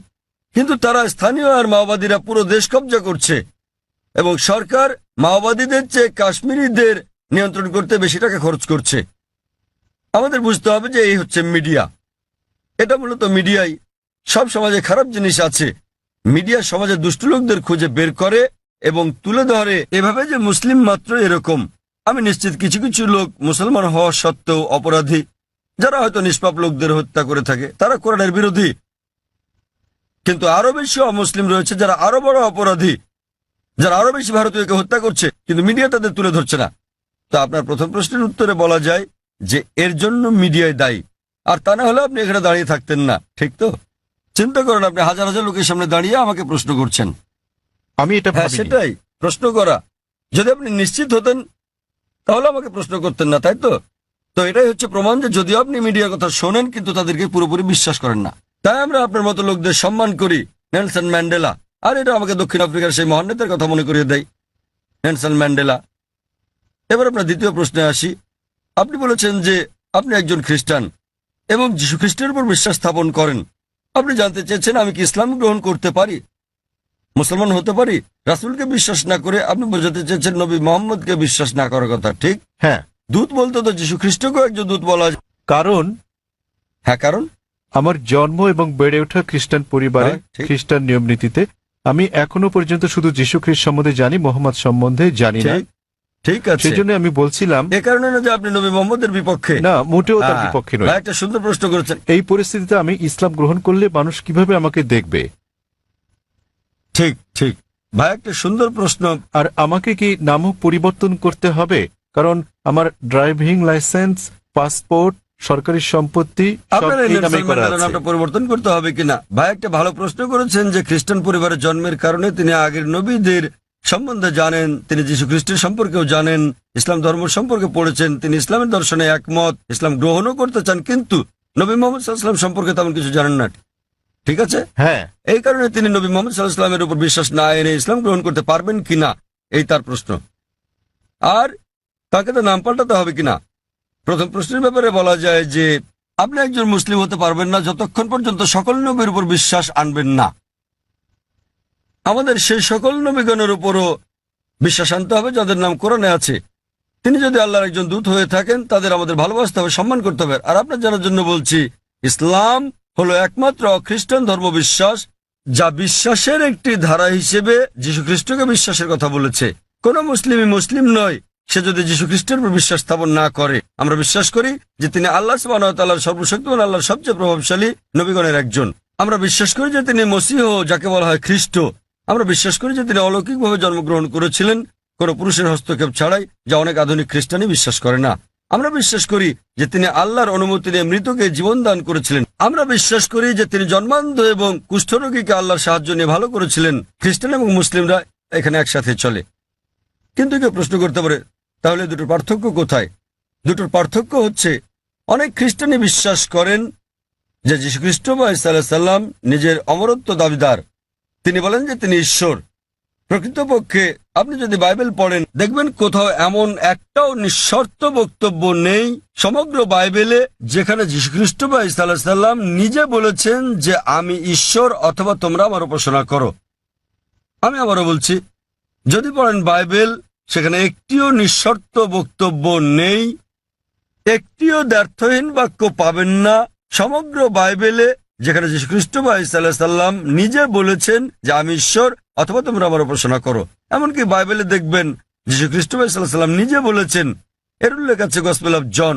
কিন্তু তারা স্থানীয় আর মাওবাদীরা পুরো দেশ কব্জা করছে, এবং সরকার মাওবাদীদের চেয়ে কাশ্মীরিদের নিয়ন্ত্রণ করতে বেশি টাকা খরচ করছে। আমাদের বুঝতে হবে যে এই হচ্ছে মিডিয়া। এটা মূলত মিডিয়াই। সব সমাজে খারাপ জিনিস আছে, মিডিয়া সমাজের দুষ্ট লোকদের খুঁজে বের করে এবং তুলে ধরে এভাবে যে মুসলিম মাত্র এরকম। আমি নিশ্চিত কিছু কিছু লোক মুসলমান হওয়া সত্ত্বেও অপরাধী, যারা হয়তো নিষ্পাপ লোকদের হত্যা করে থাকে, তারা কোরআনের বিরোধী। কিন্তু আরো বেশি অমুসলিম রয়েছে যারা আরো বড় অপরাধী, যারা আরো বেশি ভারতীয়কে হত্যা করছে, কিন্তু মিডিয়া তাদের তুলে ধরছে না। তো আপনার প্রথম প্রশ্নের উত্তরে বলা যায় যে এর জন্য মিডিয়ায় দায়ী, আর তা না হলে আপনি এখানে দাঁড়িয়ে থাকতেন না, ঠিক তো? চিন্তা করেন, আপনি হাজার হাজার লোকের সামনে দাঁড়িয়ে আমাকে প্রশ্ন করছেন। আমি এটা হ্যাঁ, ভাবিনি। সেটাই প্রশ্ন করা। যদি আপনি নিশ্চিত হতেন তাহলে আমাকে প্রশ্ন করতেন না, তাই তো? তো এটাই হচ্ছে প্রমাণ যে যদিও আপনি মিডিয়ার কথা শোনেন কিন্তু তাদেরকে পুরোপুরি বিশ্বাস করেন না। তাই আমরা আপনার মতো লোকদের সম্মান করি। নেলসন ম্যান্ডেলা, আর এটা আমাকে দক্ষিণ আফ্রিকার সেই মহান নেতার কথা মনে করিয়ে দেয়, নেলসন ম্যান্ডেলা। এবার আপনার দ্বিতীয় প্রশ্নে আসি। আপনি বলেছেন যে আপনি একজন খ্রিস্টান এবং যীশু খ্রিস্টের উপর বিশ্বাস স্থাপন করেন। আপনি জানতে চেয়েছেন আমি কি ইসলাম গ্রহণ করতে পারি, মুসলমান হতে পারি? রাসূলকে বিশ্বাস না করে আপনি বোঝাতে চেয়েছেন নবী মোহাম্মদকে বিশ্বাস না করার কথা, ঠিক? হ্যাঁ। দূত বলতে তো যীশু খ্রিস্টকেও একজন দূত বলা যায়। কারণ হ্যাঁ, কারণ আমার জন্ম এবং বেড়ে ওঠা খ্রিস্টান পরিবারে, হ্যাঁ, ঠিক। খ্রিস্টান নিয়ম নীতিতে আমি এখনো পর্যন্ত শুধু যীশু খ্রিস্ট সম্বন্ধে জানি, মোহাম্মদ সম্বন্ধে জানি না। ঠিক, ঠিক আছে। সেই জন্য আমি বলছিলাম এ কারণে না যে আপনি নবী মোহাম্মদের বিপক্ষে। না, মোটেও তার হ্যাঁ, বিপক্ষে নয়। ভাই, একটা সুন্দর প্রশ্ন করেছেন। এই পরিস্থিতিতে আমি ইসলাম গ্রহণ করলে মানুষ কিভাবে আমাকে দেখবে? ঠিক ঠিক ভাই, একটা সুন্দর প্রশ্ন। আর আমাকে কি নামও পরিবর্তন করতে হবে? কারণ আমার ড্রাইভিং লাইসেন্স, পাসপোর্ট, সরকারি সম্পত্তি সব আপনার এই এই নামে নেলসন করা ম্যান্ডেলার আছে। নামটা পরিবর্তন করতে হবে কিনা? ভাই, একটা ভালো প্রশ্ন করেছেন যে খ্রিস্টান পরিবারে জন্মের কারণে তিনি আগের নবীদের সম্বন্ধে জানেন, তিনি যীশু খ্রিস্টের সম্পর্কেও জানেন, ইসলাম ধর্ম সম্পর্কে পড়েছেন, তিনি ইসলামের দর্শনে একমত, ইসলাম গ্রহণও করতে চান, কিন্তু নবী মোহাম্মদ সাল্লাল্লাহু আলাইহি ওয়াসাল্লাম সম্পর্কে তেমন কিছু জানেন না, ঠিক আছে? হ্যাঁ। এই কারণে তিনি নবী মোহাম্মদ সাল্লাল্লাহু আলাইহি ওয়াসাল্লামের উপর বিশ্বাস না এনে ইসলাম গ্রহণ করতে পারবেন কিনা, এই তার প্রশ্ন। আর তাকে তো নাম পাল্টাতে হবে কিনা? প্রথম প্রশ্নের ব্যাপারে বলা যায় যে আপনি একজন মুসলিম হতে পারবেন না যতক্ষণ পর্যন্ত সকল নবীর উপর বিশ্বাস আনবেন না। আমাদের সেই সকল নবীগণের উপরও বিশ্বাস আনতে হবে যাদের নাম কোরআনে আছে। তিনি যদি আল্লাহর একজন দূত হয়ে থাকেন তাদের আমাদের ভালোবাসতে হবে, সম্মান করতে হবে। আর আপনার জানার জন্য বলছি, ইসলাম হলো একমাত্র খ্রিস্টান ধর্ম বিশ্বাস যা বিশ্বাসের একটি ধারা হিসেবে যীশু খ্রিস্টকে বিশ্বাসের কথা বলেছে। কোন মুসলিমই মুসলিম নয় সে যদি যীশু খ্রিস্টের উপর বিশ্বাস স্থাপন না করে। আমরা বিশ্বাস করি যে তিনি আল্লাহ সুবহানাহু ওয়া তাআলার সর্বশক্তিমান আল্লাহর সবচেয়ে প্রভাবশালী নবীগণের একজন। আমরা বিশ্বাস করি যে তিনি মসীহ, যাকে বলা হয় খ্রিস্ট। আমরা বিশ্বাস করি যে তিনি অলৌকিকভাবে জন্মগ্রহণ করেছিলেন, কোনো পুরুষের হস্তক্ষেপ ছাড়াই, যা অনেক আধুনিক খ্রিস্টানই বিশ্বাস করে না। আমরা বিশ্বাস করি যে তিনি আল্লাহর অনুমতি নিয়ে মৃতকে জীবন দান করেছিলেন। আমরা বিশ্বাস করি যে তিনি জন্মান্ধ এবং কুষ্ঠরোগীকে আল্লাহর সাহায্য নিয়ে ভালো করেছিলেন। খ্রিস্টান এবং মুসলিমরা এখানে একসাথে চলে। কিন্তু কেউ প্রশ্ন করতে পারে, তাহলে দুটোর পার্থক্য কোথায়? দুটোর পার্থক্য হচ্ছে, অনেক খ্রিস্টানই বিশ্বাস করেন যে যীশু খ্রিস্ট বা ঈসা আলাইহিস সালাম নিজের অমরত্ব দাবিদার। তিনি বলেন যে তিনি ঈশ্বর। প্রকৃতপক্ষে আপনি যদি বাইবেল পড়েন, দেখবেন কোথাও এমন একটাও নিঃশর্ত বক্তব্য নেই সমগ্র বাইবেলে যেখানে যীশু খ্রিস্ট বা ঈসা আলাইহিস সালাম নিজে বলেছেন যে আমি ঈশ্বর অথবা তোমরা আমার উপাসনা করো। আমি আবারও বলছি, যদি পড়েন বাইবেল, সেখানে একটিও নিঃশর্ত বক্তব্য নেই, একটিও দ্ব্যর্থহীন বাক্য পাবেন না সমগ্র বাইবেলে যেখানে যীশু খ্রিস্ট বা ঈসা আলাইহিস সালাম নিজে বলেছেন যে আমি ঈশ্বর অথবা তোমরা আমার উপাসনা করো। এমনকি বাইবেলে দেখবেন যীশু খ্রিস্ট বা ঈসা আলাইহিস সালাম নিজে বলেছেন। এর উল্লেখ আছে গসপেল অফ জন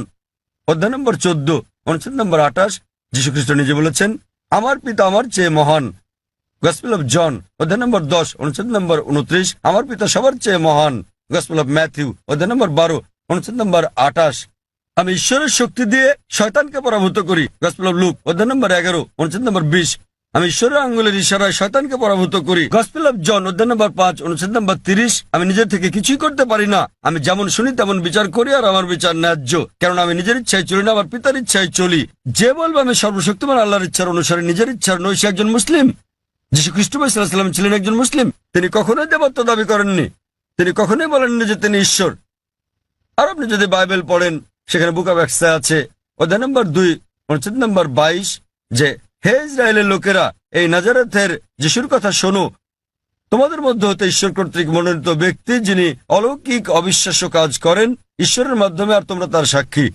অধ্যায় নম্বর 14 অনুচ্ছেদ নম্বর 28। যীশু খ্রিস্ট নিজে বলেছেন, আমার পিতা আমার চেয়ে মহান। গসপেল অফ জন অধ্যায় নম্বর 10 অনুচ্ছেদ নম্বর 29, আমার পিতা সবার চেয়ে মহান। গসপেল অফ ম্যাথিউ অধ্যায় নম্বর 12 অনুচ্ছেদ নম্বর 28, আমি ঈশ্বরের শক্তি দিয়ে শয়তানকে পরাভূত করি। গসপেল অফ লুক অধ্যায় নম্বর 11 অনুচ্ছেদ নম্বর 20, আমি ঈশ্বরের আঙ্গুলের ইশারায় শয়তানকে পরাভূত করি। গসপেল অফ জন অধ্যায় নম্বর 5 অনুচ্ছেদ নম্বর 30, আমি নিজের থেকে কিছুই করতে পারি না, আমি যেমন শুনি তেমন বিচার করি, আর আমার বিচার ন্যায্য, কারণ আমি নিজের ইচ্ছায় চলি না, আমার পিতার ইচ্ছায় চলি। যে বলবে আমি সর্বশক্তিমান আল্লাহর ইচ্ছার অনুসারে নিজের ইচ্ছার নই, সে একজন মুসলিম। যীশু খ্রিস্ট সাল্লাল্লাহু আলাইহি ওয়াসাল্লাম ছিলেন একজন মুসলিম। তিনি কখনোই দেবত্ব দাবি করেননি, তিনি কখনোই বলেননি যে তিনি ঈশ্বর। আর আপনি যদি বাইবেল পড়েন, সেখানে বুক অব অ্যাক্টসে আছে অধ্যায় নম্বর 2 অনুচ্ছেদ নম্বর 22 যে হে ইসরায়েলের লোকেরা, এই নাজারেথের যিশুর কথা শোনো। তোমাদের মধ্যে হতে ঈশ্বর কর্তৃক মনোনীত ব্যক্তি, যিনি অলৌকিক অবিশ্বাস্য কাজ করেন ঈশ্বরের মাধ্যমে, আর তোমরা তার সাক্ষী।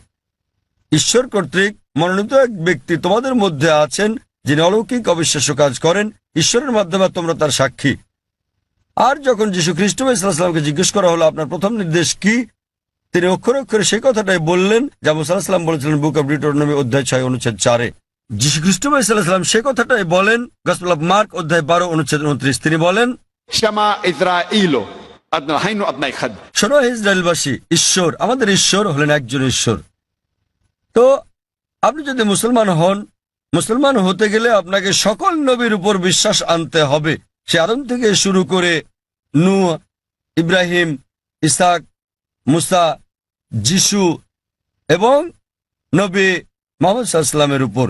ঈশ্বর কর্তৃক মনোনীত এক ব্যক্তি তোমাদের মধ্যে আছেন, যিনি অলৌকিক অবিশ্বাস্য কাজ করেন ঈশ্বরের মাধ্যমে, আর তোমরা তার সাক্ষী। আর যখন যীশু খ্রিস্ট সাল্লাল্লাহু জিজ্ঞেস করা হলো আপনার প্রথম নির্দেশ কি, তিনি অক্ষরে অক্ষরে সেই কথাটাই বললেন যা মুসা আলাইহিস সালাম বলেছিলেন বুক অব ডিউটেরোনমি অধ্যায় 6 অনুচ্ছেদ 4-এ। যীশু খ্রিস্ট সাল্লাম সে কথাটাই বলেন গসপেল অফ মার্ক অধ্যায় 12 অনুচ্ছেদ 29। তিনি বলেন, शमा इस्राइलो अदनाहिनु अदनाई खद। শোনো হে ইসরায়েলবাসী, ঈশ্বর, আমাদের ঈশ্বর হলেন একজন ঈশ্বর। তো আপনি যদি মুসলমান হন, মুসলমান হতে গেলে আপনাকে সকল নবীর উপর বিশ্বাস আনতে হবে। সে আদম থেকে শুরু করে নূহ, ইব্রাহিম, ইসাক, মুসা, যিশু এবং নবী মুহাম্মদ সাল্লাল্লাহু আলাইহি ওয়াসাল্লামের উপর।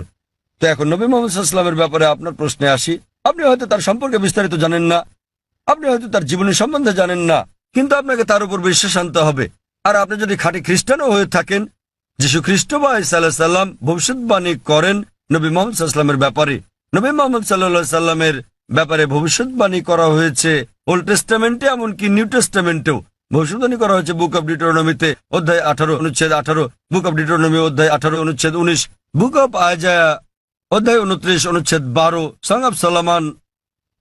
তো এখন নবী মুহাম্মদ সাল্লাল্লাহু আলাইহি ওয়াসাল্লামের ব্যাপারে আপনার প্রশ্নে আসি। আপনি হয়তো তার সম্পর্কে বিস্তারিত জানেন না, আপনি হয়তো তার জীবনী সম্বন্ধে জানেন না, কিন্তু আপনাকে তার উপর বিশ্বাস আনতে হবে। আর আপনি যদি খাঁটি খ্রিস্টানও হয়ে থাকেন, যীশু খ্রিস্ট বা ঈসা আলাইহিস সালাম ভবিষ্যৎবাণী করেন নবী মুহাম্মদ সাল্লাল্লাহু আলাইহি ওয়াসাল্লামের ব্যাপারে। নবী মুহাম্মদ সাল্লাল্লাহু আলাইহি ওয়াসাল্লামের ব্যাপারে ভবিষ্যৎবাণী করা হয়েছে ওল্ড টেস্টামেন্টে, এমনকি নিউ টেস্টামেন্টেও ভবিষ্যৎবাণী করা হয়েছে বুক অব ডিউটেরোনমিতে অধ্যায় 18 অনুচ্ছেদ 18, বুক অব ডিউটেরোনমি অধ্যায় 18 অনুচ্ছেদ 19, বুক অব আইজায়া অধ্যায় 29 অনুচ্ছেদ 12, সং অব সলোমন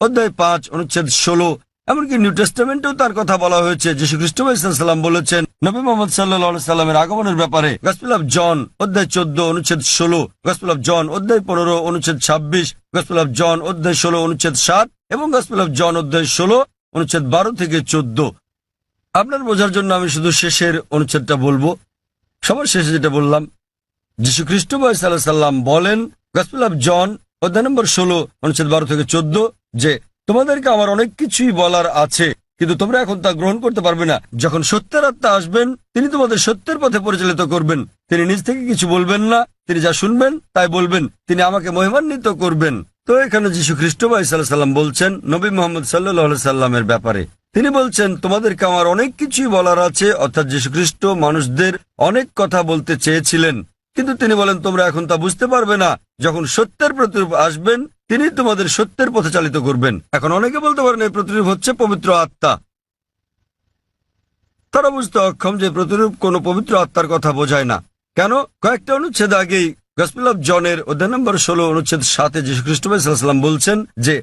অধ্যায় 5 অনুচ্ছেদ 16, এমনকি নিউ টেস্টামেন্টেও তার কথা বলা হয়েছে। যীশু খ্রিস্ট সাল্লাম বলেছেন নবী মুহাম্মদ সাল্লাল্লাহু আলাইহি সাল্লামের আগমনের ব্যাপারে গসপেল অফ জন অধ্যায় 14 অনুচ্ছেদ 16, গসপেল অফ জন অধ্যায় 15 অনুচ্ছেদ 26, গসপেল অফ জন অধ্যায় 16 অনুচ্ছেদ 7 এবং গসপেল অফ জন অধ্যায় 16 অনুচ্ছেদ 12 থেকে 14। আপনার বোঝার জন্য আমি শুধু শেষের অনুচ্ছেদটা বলবো। সবার শেষে যেটা বললাম, যীশু খ্রিস্ট সাল্লাম বলেন গসপেল অফ জন অধ্যায় নম্বর 16 অনুচ্ছেদ 12 থেকে 14 যে তোমাদেরকে আমার অনেক কিছুই বলার আছে, কিন্তু তোমরা এখন তা গ্রহণ করতে পারবে না। যখন সত্যের আত্মা আসবেন, তিনি তোমাদের সত্যের পথে পরিচালিত করবেন। তিনি নিজ থেকে কিছু বলবেন না, তিনি যা শুনবেন তাই বলবেন, তিনি আমাকে মহিমান্বিত করবেন। তো এখানে যীশু খ্রিস্ট সাল্লাম বলছেন নবী মুহাম্মদ সাল্লাল্লাহু আলাইহি সাল্লামের ব্যাপারে, তিনি বলছেন তোমাদেরকে আমার অনেক কিছুই বলার আছে। অর্থাৎ যীশু খ্রিস্ট মানুষদের অনেক কথা বলতে চেয়েছিলেন, কিন্তু তিনি বলেন তোমরা এখন তা বুঝতে পারবে না। যখন সত্যের প্রতিরূপ আসবেন, তিনি তোমাদের সত্যের পথে চালিত করবেন। এখন অনেকে বলতে পারেন এই প্রতিরূপ হচ্ছে পবিত্র আত্মা। তারা বুঝতে অক্ষম যে প্রতিরূপ কোনো পবিত্র আত্মার কথা বোঝায় না। কেন? কয়েকটা অনুচ্ছেদ আগেই গসপেল অফ জনের অধ্যায় নম্বর 16 অনুচ্ছেদ 7 যীশু খ্রিস্ট সাল্লাল্লাহু আলাইহি ওয়াসাল্লাম বলছেন যে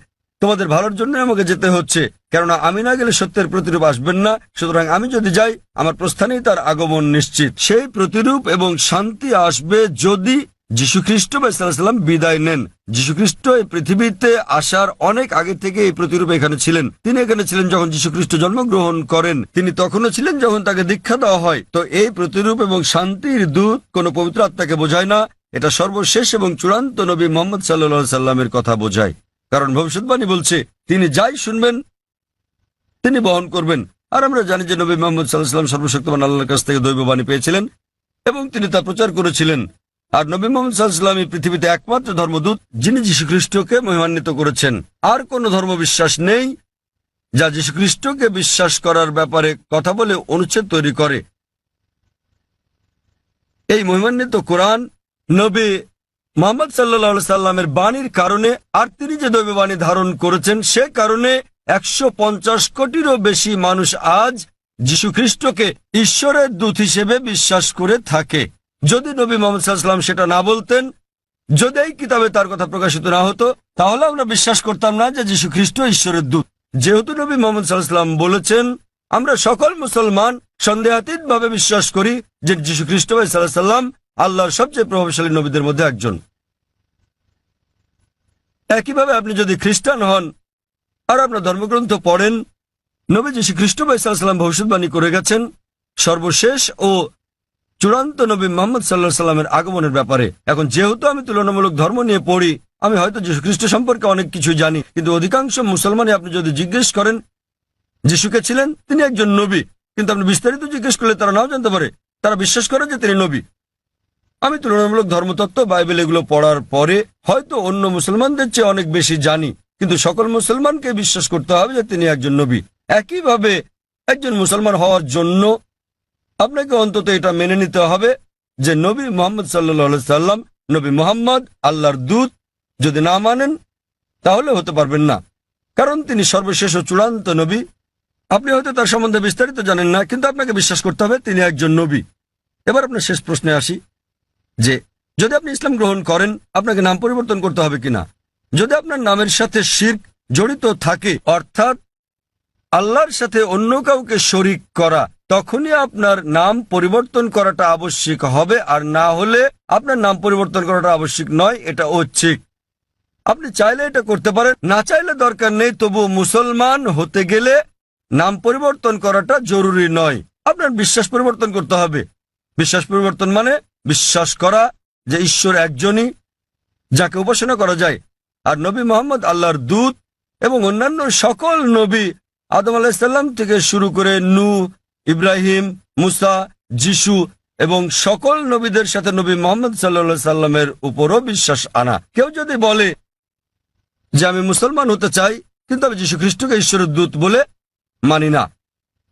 তোমাদের ভালোর জন্য আমাকে যেতে হচ্ছে, কেননা আমি না গেলে সত্যের প্রতিরূপ আসবেন না। সুতরাং আমি যদি যাই, আমার প্রস্থানেই তার আগমন নিশ্চিত। সেই প্রতিরূপ এবং শান্তি আসবে যদি যীশুখ্রিস্ট বা সাল্লাম বিদায় নেন। যীশুখ্রিস্ট এই পৃথিবীতে আসার অনেক আগে থেকে এই প্রতিরূপ এখানে ছিলেন। তিনি এখানে ছিলেন যখন যীশুখ্রিস্ট জন্মগ্রহণ করেন, তিনি তখনও ছিলেন যখন তাকে দীক্ষা দেওয়া হয়। তো এই প্রতিরূপ এবং শান্তির দূত কোন পবিত্র আত্মাকে বোঝায় না, এটা সর্বশেষ এবং চূড়ান্ত নবী মুহাম্মদ সাল্লাল্লাহু সাল্লামের কথা বোঝায়। কারণ ভবিষ্যৎবাণী বলছে তিনি যাই শুনবেন তিনি বহন করবেন। আর আমরা জানি যে নবী মুহাম্মদ সাল্লাল্লাহু আলাইহি ওয়াসাল্লাম সর্বশক্তিমান আল্লাহর কাছ থেকে দৈববাণী পেয়েছিলেন এবং তিনি তা প্রচার করেছিলেন। আর নবী মুহাম্মদ সাল্লাল্লাহু আলাইহি ওয়াসাল্লাম এই পৃথিবীতে একমাত্র ধর্মদূত যিনি যীশুখ্রিস্টকে মহিমান্বিত করেছেন। আর কোন ধর্ম বিশ্বাস নেই যা যীশুখ্রিস্টকে বিশ্বাস করার ব্যাপারে কথা বলে অনুচ্ছেদ তৈরি করে। এই মহিমান্বিত কোরআন নবী মুহাম্মদ সাল্লাল্লাহু আলাইহি সাল্লামের বাণীর কারণে, আর তিনি যে দৈববাণী ধারণ করেছেন সে কারণে 150 কোটিরও বেশি মানুষ আজ যীশুখ্রিস্টকে ঈশ্বরের দূত হিসেবে বিশ্বাস করে থাকে। যদি নবী মুহাম্মদ সাল্লাল্লাহু আলাইহি সাল্লাম সেটা না বলতেন, যদি এই কিতাবে তার কথা প্রকাশিত না হতো, তাহলে আমরা বিশ্বাস করতাম না যে যীশুখ্রিস্ট ঈশ্বরের দূত। যেহেতু নবী মুহাম্মদ সাল্লাল্লাহু আলাইহি সাল্লাম বলেছেন, আমরা সকল মুসলমান সন্দেহাতীতভাবে বিশ্বাস করি যে যীশুখ্রিস্ট সাল্লাল্লাহু আলাইহি সাল্লাম আল্লাহর সবচেয়ে প্রভাবশালী নবীদের মধ্যে একজন। একইভাবে আপনি যদি খ্রিস্টান হন আর আপনার ধর্মগ্রন্থ পড়েন, নবী যীশুখ্রিস্ট সাল্লাল্লাহু আলাইহি সাল্লাম ভবিষ্যৎবাণী করে গেছেন সর্বশেষ ও চূড়ান্ত নবী মুহাম্মদ সাল্লাল্লাহু আলাইহি সাল্লামের আগমনের ব্যাপারে। এখন যেহেতু আমি তুলনামূলক ধর্ম নিয়ে পড়ি, আমি হয়তো যীশুখ্রিস্ট সম্পর্কে অনেক কিছু জানি, কিন্তু অধিকাংশ মুসলমানই আপনি যদি জিজ্ঞেস করেন যীশুকে ছিলেন, তিনি একজন নবী, কিন্তু আপনি বিস্তারিত জিজ্ঞেস করলে তারা নাও জানতে পারে। তারা বিশ্বাস করে যে তিনি নবী। আমি তুলনামূলক ধর্মতত্ত্ব, বাইবেল এগুলো পড়ার পরে হয়তো অন্য মুসলমানদের চেয়ে অনেক বেশি জানি, কিন্তু সকল মুসলমানকে বিশ্বাস করতে হবে যে তিনি একজন নবী। একইভাবে একজন মুসলমান হওয়ার জন্য আপনাকে অন্তত এটা মেনে নিতে হবে যে নবী মুহাম্মদ সাল্লাল্লাহু আলাইহি সাল্লাম নবী মুহাম্মদ আল্লাহর দূত। যদি না মানেন তাহলে হতে পারবেন না, কারণ তিনি সর্বশেষ ও চূড়ান্ত নবী। আপনি হয়তো তার সম্বন্ধে বিস্তারিত জানেন না, কিন্তু আপনাকে বিশ্বাস করতে হবে তিনি একজন নবী। এবার আপনার শেষ প্রশ্নে আসি যে যদি আপনি ইসলাম গ্রহণ করেন, আপনাকে নাম পরিবর্তন করতে হবে কিনা। যদি আপনার নামের সাথে শিরক জড়িত থাকে, অর্থাৎ আল্লাহর সাথে অন্য কাউকে শরিক করা, তখনই আপনার নাম পরিবর্তন করাটা আবশ্যিক হবে। আর না হলে আপনার নাম পরিবর্তন করাটা আবশ্যিক নয়, এটা ঐচ্ছিক। আপনি চাইলে এটা করতে পারেন, না চাইলে দরকার নেই। তবু মুসলমান হতে গেলে নাম পরিবর্তন করাটা জরুরি নয়। আপনার বিশ্বাস পরিবর্তন করতে হবে। বিশ্বাস পরিবর্তন মানে বিশ্বাস করা যে ঈশ্বর একজনই, যাকে উপাসনা করা যায়। আর নবী মুহাম্মদ আল্লাহর দূত এবং অন্যান্য সকল নবী, আদম আলাইহিস সালাম থেকে শুরু করে নূহ, ইব্রাহিম, মুসা, যিশু এবং সকল নবীদের সাথে নবী মুহাম্মদ সাল্লাল্লাহু আলাইহি সাল্লামের উপরও বিশ্বাস আনা। কেউ যদি বলে যে আমি মুসলমান হতে চাই, কিন্তু আমি যীশু খ্রিস্টকে ঈশ্বরের দূত বলে মানি না,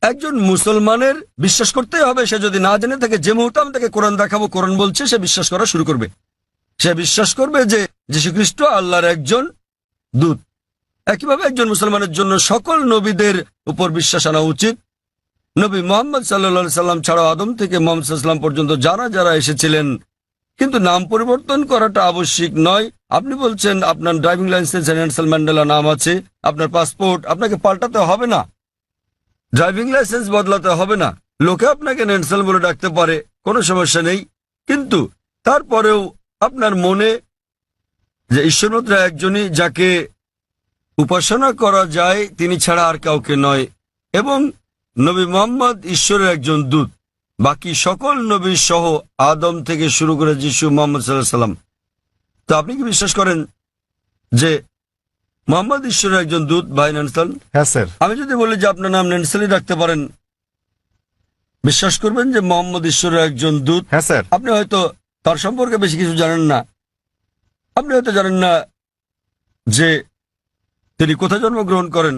একজন মুসলমানের বিশ্বাস করতেই হবে। সে যদি না জেনে থাকে, যে মুহূর্তে আমি তাকে কোরআন দেখাবো, কোরআন বলছে, সে বিশ্বাস করা শুরু করবে। সে বিশ্বাস করবে যে যীশু খ্রিস্ট আল্লাহর একজন দূত। একইভাবে একজন মুসলমানের জন্য সকল নবীদের উপর বিশ্বাস আনা উচিত। নবী মুহাম্মদ সাল্লাল্লাহু আলাইহি সাল্লাম ছাড়াও আদম থেকে মুহাম্মদ সাল্লাল্লাহু আলাইহি সাল্লাম পর্যন্ত যারা যারা এসেছিলেন, কিন্তু নাম পরিবর্তন করাটা আবশ্যিক নয়। আপনি বলছেন আপনার ড্রাইভিং লাইসেন্সে নেলসন ম্যান্ডেলা নাম আছে, আপনার পাসপোর্ট আপনাকে পাল্টাতে হবে না, ড্রাইভিং লাইসেন্স বদলাতে হবে না। লোকে আপনাকে নেলসন বলে ডাকতে পারে, কোনো সমস্যা নেই। কিন্তু তারপরেও আপনার মনে যে ঈশ্বর মাত্র একজনই, যাকে উপাসনা করা যায়, তিনি ছাড়া আর কাউকে নয়, এবং নবী মুহাম্মদ ঈশ্বরের একজন দূত। বাকি সকল নবী সহ আদম থেকে শুরু করে যিশু, মুহাম্মদ সাল্লাল্লাহু আলাইহি সাল্লাম। তো আপনি কি বিশ্বাস করেন যে মুহাম্মদ ঈশ্বরের একজন দূত, ভাই নেলসন? হ্যাঁ স্যার। আমি যদি বলি যে আপনার নাম নেলসনই রাখতে পারেন, বিশ্বাস করবেন যে মুহাম্মদ ঈশ্বরের একজন দূত? হ্যাঁ স্যার। আপনি হয়তো তার সম্পর্কে বেশি কিছু জানেন না। আপনি হয়তো জানেন না যে তিনি কোথায় জন্মগ্রহণ করেন।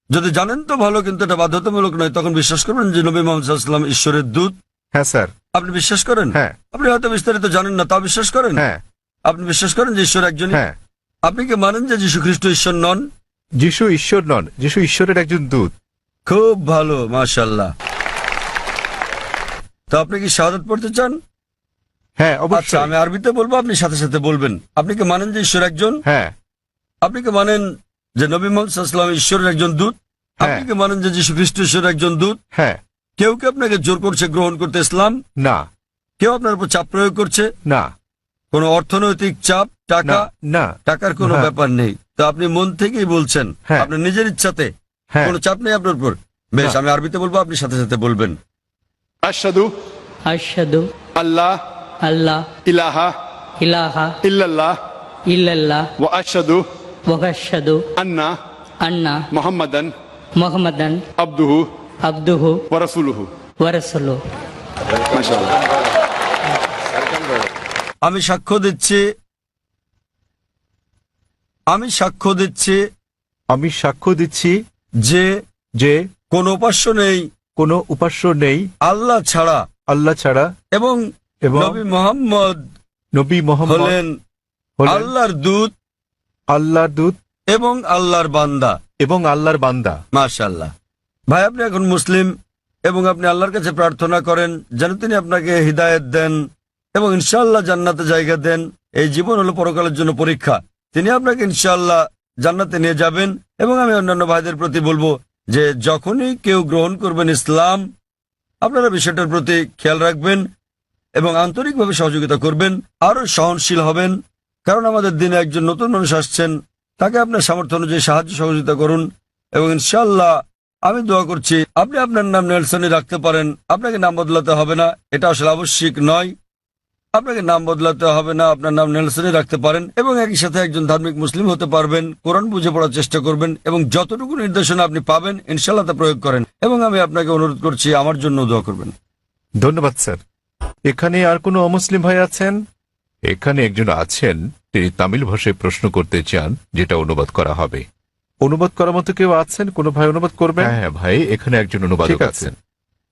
যদি জানেন তো ভালো, কিন্তু এটা বাধ্যতামূলক নয়। তখন বিশ্বাস করবেন যে নবী মুহাম্মদ সাল্লাল্লাহু আলাইহি সাল্লাম ঈশ্বরের দূত? হ্যাঁ স্যার। আপনি বিশ্বাস করেন? হ্যাঁ। আপনি হয়তো বিস্তারিত জানেন না, তা বিশ্বাস করেন? হ্যাঁ। আপনি বিশ্বাস করেন যে ঈশ্বর একজনই? হ্যাঁ। আপনি কি মানেন যে যীশু খ্রিস্ট ঈশ্বর নন? যিশু ঈশ্বর নন, যিশু ঈশ্বরের একজন দূত। খুব ভালো, মাশাআল্লাহ। তো আপনি কি শাহাদাত পড়তে চান? হ্যাঁ আচ্ছা, অবশ্যই। আমি আরবিতে বলবো, আপনি সাথে সাথে বলবেন। আপনি কি মানেন যে ঈশ্বর একজন? হ্যাঁ। আপনি কি মানেন যে নবী মোহাম্মদ সাল্লাল্লাহু আলাইহি ওয়াসাল্লাম ঈশ্বরের একজন দূত? আপনি হ্যাঁ। কি মানেন যে যীশু খ্রিস্ট ঈশ্বরের একজন দূত? হ্যাঁ। কেউ কি আপনাকে জোর করছে গ্রহণ করতে ইসলাম? না। কেউ আপনার উপর চাপ প্রয়োগ করছে? না। কোনো অর্থনৈতিক চাপ, টাকা? না। না। টাকার কোনো হ্যাঁ। ব্যাপার নেই। তো আপনি মন থেকেই বলছেন, হ্যাঁ। আপনার নিজের ইচ্ছাতে, হ্যাঁ। কোনো চাপ নেই আপনার উপর। বেশ, না। আমি আরবিতে বলবো, আপনি সাথে সাথে বলবেন। আশহাদু আশহাদু আল্লাহ আল্লাহ ইলাহা ইলাহা ইল্লাল্লাহ ইল্লাল্লাহ ওয়া আশহাদু ওয়া আশহাদু আন্না আন্না মুহাম্মাদান মুহাম্মাদান আবদুহু আবদুহু ওয়া রাসূলুহু। ওয়া রাসূলুহু। মাশাআল্লাহ। আমি সাক্ষ্য দিচ্ছি আমি সাক্ষ্য দিচ্ছি যে যে কোনো উপাস্য নেই কোনো উপাস্য নেই আল্লাহ ছাড়া, আল্লাহ ছাড়া, এবং এবং নবী মুহাম্মদ নবী মোহাম্মদ হলেন হলেন আল্লাহর দূত আল্লাহর দূত এবং আল্লাহর বান্দা। এবং আল্লাহর বান্দা। মাশাআল্লাহ। ভাই, আপনি এখন মুসলিম এবং আপনি আল্লাহর কাছে প্রার্থনা করেন যেন তিনি আপনাকে হিদায়াত দেন এবং ইনশাআল্লাহ জান্নাতে জায়গা দেন। এই জীবন হলো পরকালের জন্য পরীক্ষা। তিনি আপনাকে ইনশাআল্লাহ জান্নাতে নিয়ে যাবেন। এবং আমি অন্যান্য ভাইদের প্রতি বলবো যে যখনই কেউ গ্রহণ করবেন ইসলাম, আপনারা বিষয়টার প্রতি খেয়াল রাখবেন এবং আন্তরিকভাবে সহযোগিতা করবেন, আরও সহনশীল হবেন। কারণ আমাদের দিনে একজন নতুন মানুষ আসছেন, তাকে আপনার সামর্থ্য অনুযায়ী সাহায্য সহযোগিতা করুন। এবং ইনশাআল্লাহ আমি দোয়া করছি আপনি আপনার নাম নেলসনই রাখতে পারেন। আপনাকে নাম বদলাতে হবে না, এটা আসলে আবশ্যিক নয়। আপনাকে নাম বদলাতে হবে না, আপনার নাম নেলসনই রাখতে পারেন এবং একই সাথে একজন ধার্মিক মুসলিম হতে পারবেন। কোরআন বুঝে পড়ার চেষ্টা করবেন এবং যতটুকু নির্দেশনা আপনি পাবেন ইনশাআল্লাহ তা প্রয়োগ করেন। এবং আমি আপনাকে অনুরোধ করছি আমার জন্য দোয়া করবেন। ধন্যবাদ স্যার। এখানে আর কোনো অমুসলিম ভাই আছেন? এখানে একজন আছেন, তিনি তামিল ভাষায় প্রশ্ন করতে চান, যেটা অনুবাদ করা হবে। অনুবাদ করার মতো কেউ আছেন? কোনো ভাই অনুবাদ করবেন? হ্যাঁ ভাই, এখানে একজন অনুবাদক আছেন।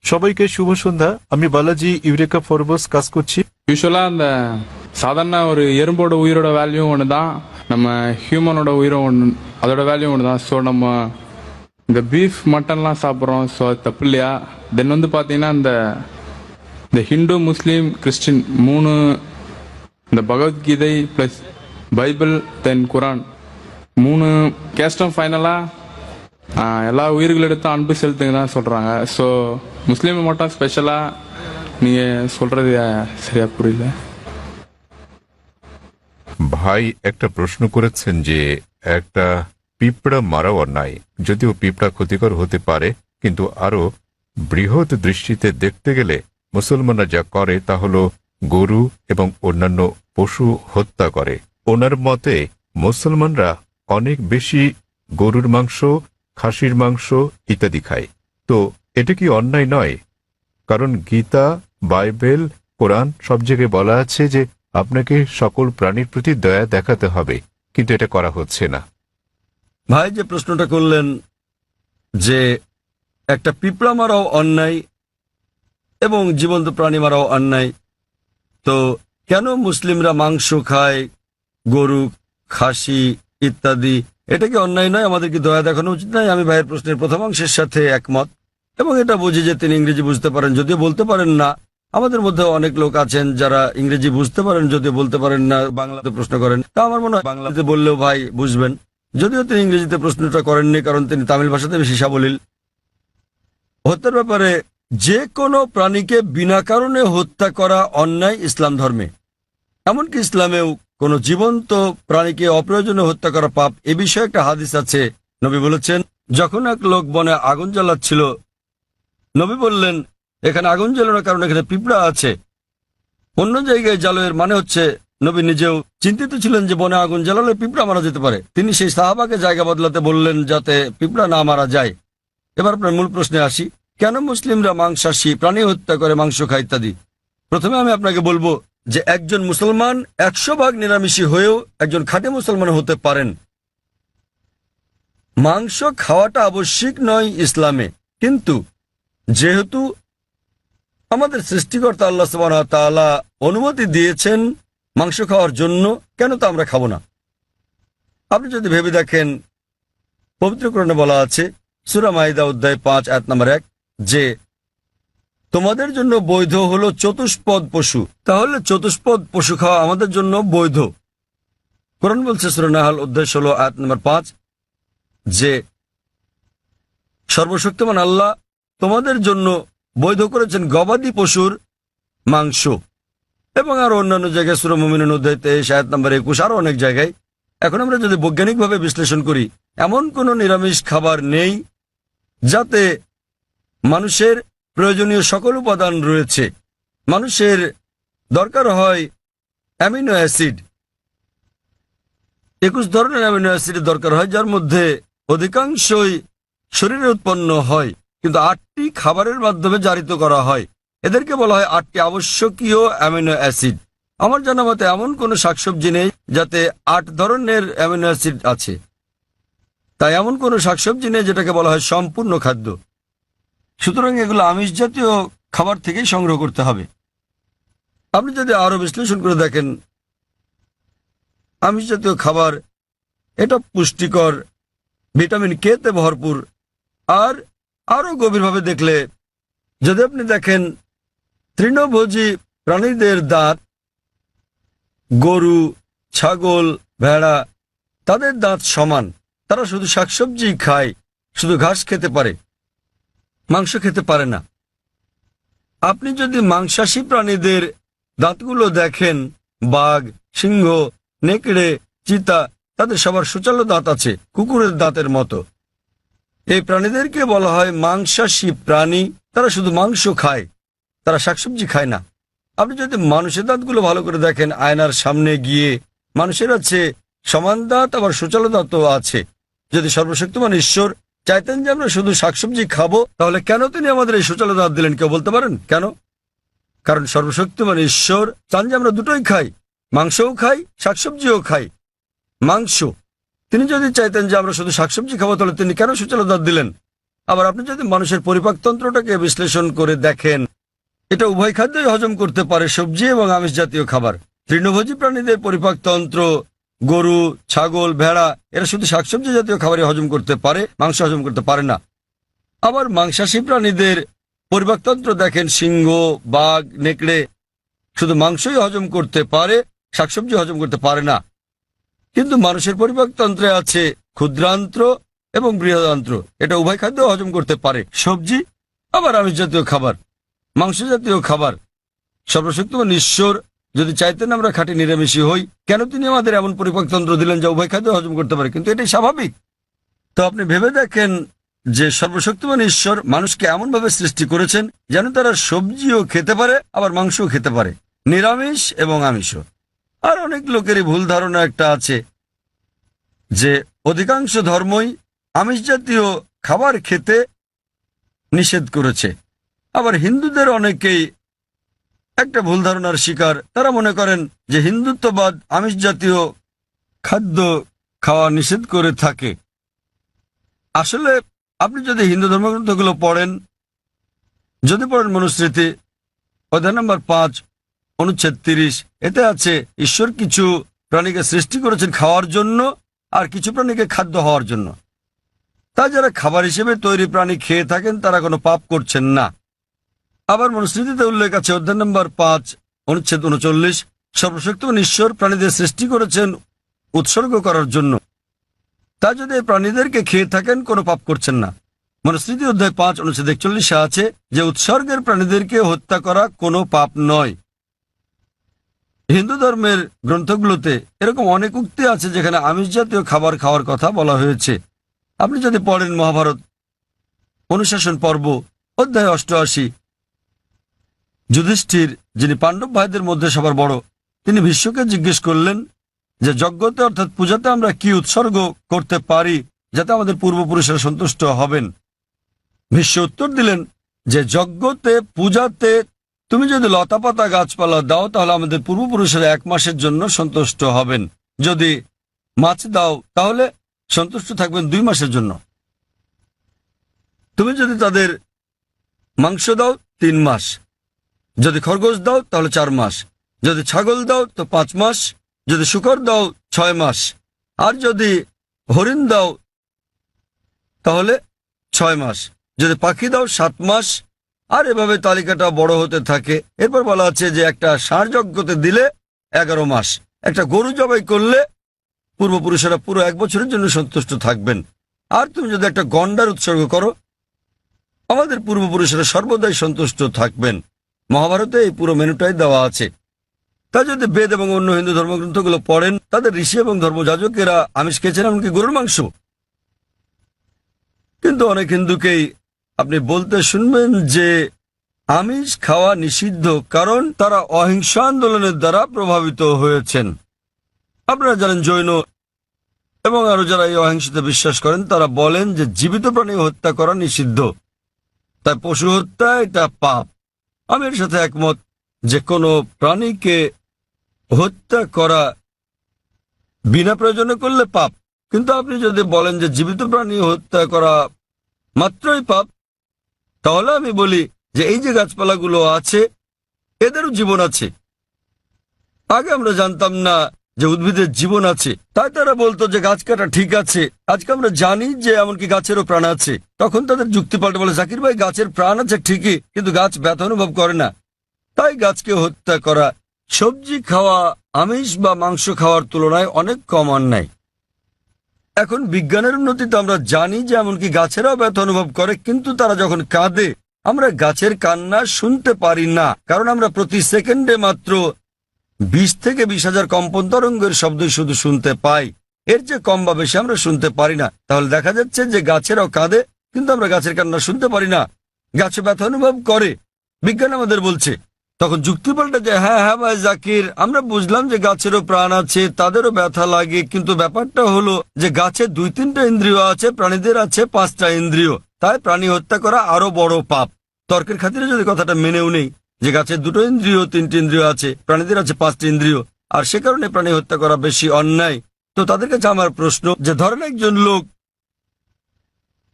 সবাইকে শুভ সন্ধ্যা। আমি বালাজি ইউরেকা ফরবস কাজ করছি। யூஸ்வலாக அந்த சாதாரண ஒரு எறும்போட உயிரோட வேல்யூ ஒன்று தான், நம்ம ஹியூமனோட உயிரும் ஒன்று, அதோட வேல்யூ ஒன்று தான். ஸோ நம்ம இந்த பீஃப் மட்டன்லாம் சாப்பிட்றோம், ஸோ அது தப்பு இல்லையா? தென் வந்து பார்த்தீங்கன்னா இந்த ஹிந்து முஸ்லீம் கிறிஸ்டின் மூணு, இந்த பகவத்கீதை ப்ளஸ் பைபிள் தென் குரான் மூணு கேஸ்டம் ஃபைனலாக எல்லா உயிர்களிடத்தும் அன்பு செலுத்துங்க தான் சொல்கிறாங்க. ஸோ முஸ்லீமை மட்டும் ஸ்பெஷலாக நீங்கள் சொல்கிறது சரியா புரியல. ভাই একটা প্রশ্ন করেছেন যে একটা পিঁপড়া মারা অন্যায়, যদিও পিঁপড়া ক্ষতিকর হতে পারে, কিন্তু আরো বৃহৎ দৃষ্টিতে দেখতে গেলে মুসলমানরা যা করে তা হল গরু এবং অন্যান্য পশু হত্যা করে। ওনার মতে মুসলমানরা অনেক বেশি গরুর মাংস, খাসির মাংস ইত্যাদি খায়। তো এটা কি অন্যায় নয়? কারণ গীতা, বাইবেল, কোরআন সব জায়গায় বলা আছে যে আপনাকে সকল প্রাণীর প্রতি দয়া দেখাতে হবে, কিন্তু এটা করা হচ্ছে না। ভাই যে প্রশ্নটা করলেন যে একটা পিঁপড়া মারাও অন্যায় এবং জীবন্ত প্রাণী মারাও অন্যায়, তো কেন মুসলিমরা মাংস খায়, গরু, খাসি ইত্যাদি? এটা কি অন্যায় নয়? আমাদের কি দয়া দেখানো উচিত নয়? আমি ভাইয়ের প্রশ্নের প্রথম অংশের সাথে একমত এবং এটা বুঝি যে তিনি ইংরেজি বুঝতে পারেন, যদিও বলতে পারেন না। আমাদের মধ্যে অনেক লোক আছেন যারা ইংরেজি বুঝতে পারেন, যদিও বলতে পারেন না, বাংলাতে প্রশ্ন করেন। তা আমার মনে হয় বাংলাতে বললেও ভাই বুঝবেন, যদিও তিনি ইংরেজিতে প্রশ্নটা করেননি কারণ তিনি তামিল ভাষাতে বেশি সাবলীল। হত্যার ব্যাপারে যে কোনো প্রাণীকে বিনা কারণে হত্যা করা অন্যায় ইসলাম ধর্মে, এমনকি ইসলামেও কোনো জীবন্ত প্রাণীকে অপ্রয়োজনে হত্যা করা পাপ। এ বিষয়ে একটা হাদিস আছে। নবী বলেছেন, যখন এক লোক বনে আগুন জ্বালাচ্ছিল, নবী বললেন এখানে আগুন জ্বালানোর কারণ এখানে পিঁপড়া আছে। অন্য জায়গায় জ্বালোয়ের মানে হচ্ছে নবী নিজেও চিন্তিত ছিলেন যে বনে আগুন জ্বালালে পিঁপড়া মারা যেতে পারে। তিনি সেই সাহাবাকে জায়গা বদলাতে বললেন যাতে পিঁপড়া না মারা যায়। এবার আপনার মূল প্রশ্নে আসি, কেন মুসলিমরা মাংসাশী প্রাণী হত্যা করে, মাংস খায় ইত্যাদি? প্রথমে আমি আপনাকে বলবো যে একজন মুসলমান 100% নিরামিষী হয়েও একজন খাঁটি মুসলমান হতে পারেন। মাংস খাওয়াটা আবশ্যিক নয় ইসলামে, কিন্তু যেহেতু আমাদের সৃষ্টিকর্তা আল্লাহ সুবহানাহু ওয়া তাআলা অনুমতি দিয়েছেন মাংস খাওয়ার জন্য, কেন তা আমরা খাবো না? আপনি যদি ভেবে দেখেন, পবিত্র কোরআনে বলা আছে সূরা মাইদা অধ্যায় 5 আয়াত নম্বর 1 যে তোমাদের জন্য বৈধ হলো চতুষ্পদ পশু। তাহলে চতুষ্পদ পশু খাওয়া আমাদের জন্য বৈধ। কোরআন বলছে সূরা নাহল অধ্যায় 16 আয়াত নম্বর 5 যে সর্বশক্তিমান আল্লাহ তোমাদের জন্য বৈধ করেছেন গবাদি পশুর মাংস, এবং আরো অন্যান্য জায়গায় সূরা মুমিনুন অধ্যায় 23 আয়াত নম্বর 21, আরো অনেক জায়গায়। এখন আমরা যদি বৈজ্ঞানিকভাবে বিশ্লেষণ করি, এমন কোনো নিরামিষ খাবার নেই যাতে মানুষের প্রয়োজনীয় সকল উপাদান রয়েছে। মানুষের দরকার হয় অ্যামিনো অ্যাসিড, 21 ধরনের অ্যামিনো অ্যাসিডের দরকার হয়, যার মধ্যে অধিকাংশই শরীরে উৎপন্ন হয়, কিন্তু 8টি খাবারের মাধ্যমে জারিত করা হয়। এদেরকে বলা হয় 8টি আবশ্যকীয় অ্যামিনো অ্যাসিড। আমার জানা মতে এমন কোনো শাকসবজি নেই যাতে 8 ধরনের অ্যামিনো অ্যাসিড আছে। তাই এমন কোনো শাকসবজি নেই যেটাকে বলা হয় সম্পূর্ণ খাদ্য। সুতরাং এগুলো আমিষ জাতীয় খাবার থেকেই সংগ্রহ করতে হবে। আপনি যদি আরো বিশ্লেষণ করে দেখেন, আমিষ জাতীয় খাবার এটা পুষ্টিকর, ভিটামিন কে তে ভরপুর। আর আরো গভীরভাবে দেখলে যদি আপনি দেখেন তৃণভোজী প্রাণীদের দাঁত, গরু, ছাগল, ভেড়া, তাদের দাঁত সমান। তারা শুধু শাকসবজি খায়, শুধু ঘাস খেতে পারে, মাংস খেতে পারে না। আপনি যদি মাংসাশী প্রাণীদের দাঁতগুলো দেখেন, বাঘ, সিংহ, নেকড়ে, চিতা, তাদের সবার সুচালো দাঁত আছে, কুকুরের দাঁতের মতো। এই প্রাণীদেরকে বলা হয় মাংসাশী প্রাণী। তারা শুধু মাংস খায়, তারা শাকসবজি খায় না। আপনি যদি মানুষের দাঁতগুলো ভালো করে দেখেন, আয়নার সামনে গিয়ে, মানুষের আছে সমান দাঁত, আবার সুচালো দাঁতও আছে। যদি সর্বশক্তিমান ঈশ্বর চাইতেন যে আমরা শুধু শাকসবজি খাবো, তাহলে কেন তিনি আমাদের এই সুচালো দাঁত দিলেন? কেউ বলতে পারেন কেন? কারণ সর্বশক্তিমান ঈশ্বর চান যে আমরা দুটোই খাই, মাংসও খাই, শাকসবজিও খাই। মাংস, তিনি যদি চাইতেন যে আমরা শুধু শাকসবজি খাবো, তাহলে তিনি কেন সুচালো দাঁত দিলেন? আবার আপনি যদি মানুষের পরিপাকতন্ত্রটাকে বিশ্লেষণ করে দেখেন, এটা উভয় খাদ্যই হজম করতে পারে, সবজি এবং আমিষ জাতীয় খাবার। তৃণভোজী প্রাণীদের পরিপাকতন্ত্র, গরু, ছাগল, ভেড়া, এরা শুধু শাকসবজি জাতীয় খাবারই হজম করতে পারে, মাংস হজম করতে পারে না। আবার মাংসাশী প্রাণীদের পরিপাকতন্ত্র দেখেন, সিংহ, বাঘ, নেকড়ে শুধু মাংসই হজম করতে পারে, শাকসবজি হজম করতে পারে না। কিন্তু মানুষের পরিপাকতন্ত্রে আছে ক্ষুদ্রান্ত্র এবং বৃহদান্ত্র, এটা উভয় খাদ্য হজম করতে পারে, সবজি আবার আমিষ জাতীয় খাবার, মাংস জাতীয় খাবার। সর্বশক্তিমান ঈশ্বর যদি চাইতেন আমরা খাঁটি নিরামিষী হই, কেন তিনি আমাদের এমন পরিপাকতন্ত্র দিলেন যা উভয় খাদ্য হজম করতে পারে? কিন্তু এটাই স্বাভাবিক। তো আপনি ভেবে দেখেন যে সর্বশক্তিমান ঈশ্বর মানুষকে এমন ভাবে সৃষ্টি করেছেন যেন তারা সবজিও খেতে পারে, আবার মাংসও খেতে পারে, নিরামিষ এবং আমিষও। আর অনেক লোকেরই ভুল ধারণা একটা আছে যে অধিকাংশ ধর্মই আমিষ জাতীয় খাবার খেতে নিষেধ করেছে। আবার হিন্দুদের অনেকেই একটা ভুল ধারণার শিকার। তারা মনে করেন যে হিন্দুত্ববাদ আমিষ জাতীয় খাদ্য খাওয়া নিষেধ করে থাকে। আসলে আপনি যদি হিন্দু ধর্মগ্রন্থগুলো পড়েন, যদি পড়েন মনুস্মৃতি অধ্যায় নম্বর 5 অনুচ্ছেদ 30, এতে আছে ঈশ্বর কিছু প্রাণীকে সৃষ্টি করেছেন খাওয়ার জন্য আর কিছু প্রাণীকে খাদ্য হওয়ার জন্য। তাই যারা খাবার হিসেবে তৈরি প্রাণী খেয়ে থাকেন তারা কোনো পাপ করছেন না। আবার মনুস্মৃতিতে উল্লেখ আছে অধ্যায় নম্বর 5 অনুচ্ছেদ 39, সর্বশক্তিমান ঈশ্বর প্রাণীদের সৃষ্টি করেছেন উৎসর্গ করার জন্য। তাই যদি এই প্রাণীদেরকে খেয়ে থাকেন কোনো পাপ করছেন না। মনুস্মৃতি অধ্যায় 5 অনুচ্ছেদ 41 আছে যে উৎসর্গের প্রাণীদেরকে হত্যা করা কোনো পাপ নয়। হিন্দু ধর্মের গ্রন্থগুলোতে এরকম অনেক উক্তি আছে যেখানে আমিষ জাতীয় খাবার খাওয়ার কথা বলা হয়েছে। আপনি যদি পড়েন মহাভারত অনুশাসন পর্ব অধ্যায় 88, যুধিষ্ঠির, যিনি পাণ্ডব ভাইদের মধ্যে সবার বড়, তিনি ভীষ্মকে জিজ্ঞেস করলেন যে যজ্ঞতে অর্থাৎ পূজাতে আমরা কি উৎসর্গ করতে পারি যাতে আমাদের পূর্বপুরুষেরা সন্তুষ্ট হবেন। ভীষ্ম উত্তর দিলেন যে যজ্ঞতে, পূজাতে তুমি যদি লতাপাতা গাছপালা দাও তাহলে আমাদের পূর্বপুরুষেরা 1 মাসের জন্য সন্তুষ্ট হবেন। যদি মাছ দাও তাহলে সন্তুষ্ট থাকবেন 2 মাসের জন্য। তুমি যদি তাদের মাংস দাও 3 মাস, যদি খরগোশ দাও তাহলে 4 মাস, যদি ছাগল দাও তো 5 মাস, যদি শূকর দাও 6 মাস, আর যদি হরিণ দাও তাহলে 6 মাস, যদি পাখি দাও 7 মাস। আর এভাবে তালিকাটা বড় হতে থাকে। এরপর বলা আছে যে একটা ষাঁড় যজ্ঞতে দিলে 11 মাস, একটা গরু জবাই করলে পূর্বপুরুষেরা পুরো 1 বছরের জন্য সন্তুষ্ট থাকবেন। আর তুমি যদি একটা গন্ডার উৎসর্গ করো, আমাদের পূর্বপুরুষেরা সর্বদাই সন্তুষ্ট থাকবেন। মহাভারতে এই পুরো মেনুটাই দেওয়া আছে। তা যদি বেদ এবং অন্য হিন্দু ধর্মগ্রন্থগুলো পড়েন, তাদের ঋষি এবং ধর্মযাজকেরা আমিষ খেয়েছেন, এমনকি গরুর মাংস। কিন্তু অনেক হিন্দুকেই আপনি বলতে শুনবেন যে আমিষ খাওয়া নিষিদ্ধ, কারণ তারা অহিংস আন্দোলনের দ্বারা প্রভাবিত হয়েছেন। আপনারা জানেন জৈন এবং আরো যারা এই অহিংসতে বিশ্বাস করেন, তারা বলেন যে জীবিত প্রাণী হত্যা করা নিষিদ্ধ, তাই পশু হত্যা এটা পাপ। আমি এর সাথে একমত যে কোনো প্রাণীকে হত্যা করা বিনা প্রয়োজনে করলে পাপ। কিন্তু আপনি যদি বলেন যে জীবিত প্রাণী হত্যা করা মাত্রই পাপ, তাহলে আমি বলি যে এই যে গাছপালাগুলো আছে এদেরও জীবন আছে। আগে আমরা জানতাম না যে উদ্ভিদের জীবন আছে, তাই তারা বলতো যে গাছ কাটা ঠিক আছে। আজকে আমরা জানি যে এমনকি গাছেরও প্রাণ আছে। তখন তাদের যুক্তি পাল্টে বলে, জাকির ভাই গাছের প্রাণ আছে ঠিকই, কিন্তু গাছ ব্যথা অনুভব করে না, তাই গাছকে হত্যা করা সবজি খাওয়া আমিষ বা মাংস খাওয়ার তুলনায় অনেক কম অন্যায়। এখন বিজ্ঞানের উন্নতিতে আমরা জানি যে এমনকি গাছেরাও ব্যথা অনুভব করে, কিন্তু তারা যখন কাঁদে আমরা গাছের কান্না শুনতে পারি না, কারণ আমরা প্রতি সেকেন্ডে মাত্র 20 থেকে 20,000 কম্পন তরঙ্গের শব্দই শুধু শুনতে পাই। এর চেয়ে কম বা বেশি আমরা শুনতে পারি না। তাহলে দেখা যাচ্ছে যে গাছেরাও কাঁদে, কিন্তু আমরা গাছের কান্না শুনতে পারি না। গাছে ব্যথা অনুভব করে, বিজ্ঞান আমাদের বলছে। তখন যুক্তি পাল্টে যে হ্যাঁ হ্যাঁ ভাই জাকির, আমরা বুঝলাম যে গাছেরও প্রাণ আছে, তাদেরও ব্যথা লাগে, কিন্তু ব্যাপারটা হলো যে গাছের 2-3টা ইন্দ্রিয় আছে, প্রাণীদের আছে 5টা ইন্দ্রিয়, তাই প্রাণী হত্যা করা আরো বড় পাপ। তর্কের খাতিরে যদি কথাটা মেনেও নেই যে গাছের 2টো ইন্দ্রিয় 3টি ইন্দ্রিয় আছে, প্রাণীদের আছে 5টি ইন্দ্রিয়, আর সে কারণে প্রাণী হত্যা করা বেশি অন্যায়, তো তাদের কাছে আমার প্রশ্ন যে ধরেন একজন লোক,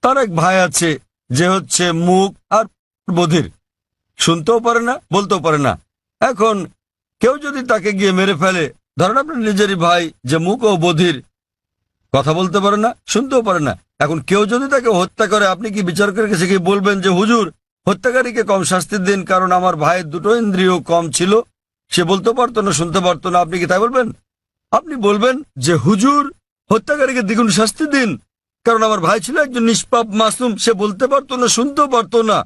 তার এক ভাই আছে যে হচ্ছে মুখ আর বধির, শুনতেও পারে না, বলতেও পারে না। এখন কেউ যদি তাকে গিয়ে মেরে ফেলে, ধরেন আপনার নিজেরই ভাই যে মুখ ও বধির, কথা বলতে পারে না, শুনতেও পারে না, এখন কেউ যদি তাকে হত্যা করে, আপনি কি বিচারকের কাছে গিয়ে বলবেন যে হুজুর হত্যাকারীকে কম শাস্তি দিন, কারণ আমার ভাইয়ের 2টো ইন্দ্রিয় কম ছিল, সে বলতে পারতো না, শুনতে পারতো না? আপনি কি তাই বলবেন? আপনি বলবেন যে হুজুর হত্যাকারীকে দ্বিগুণ শাস্তি দিন, কারণ আমার ভাই ছিল একজন নিষ্পাপ মাসুম, সে বলতে পারতো না, শুনতেও পারতো না।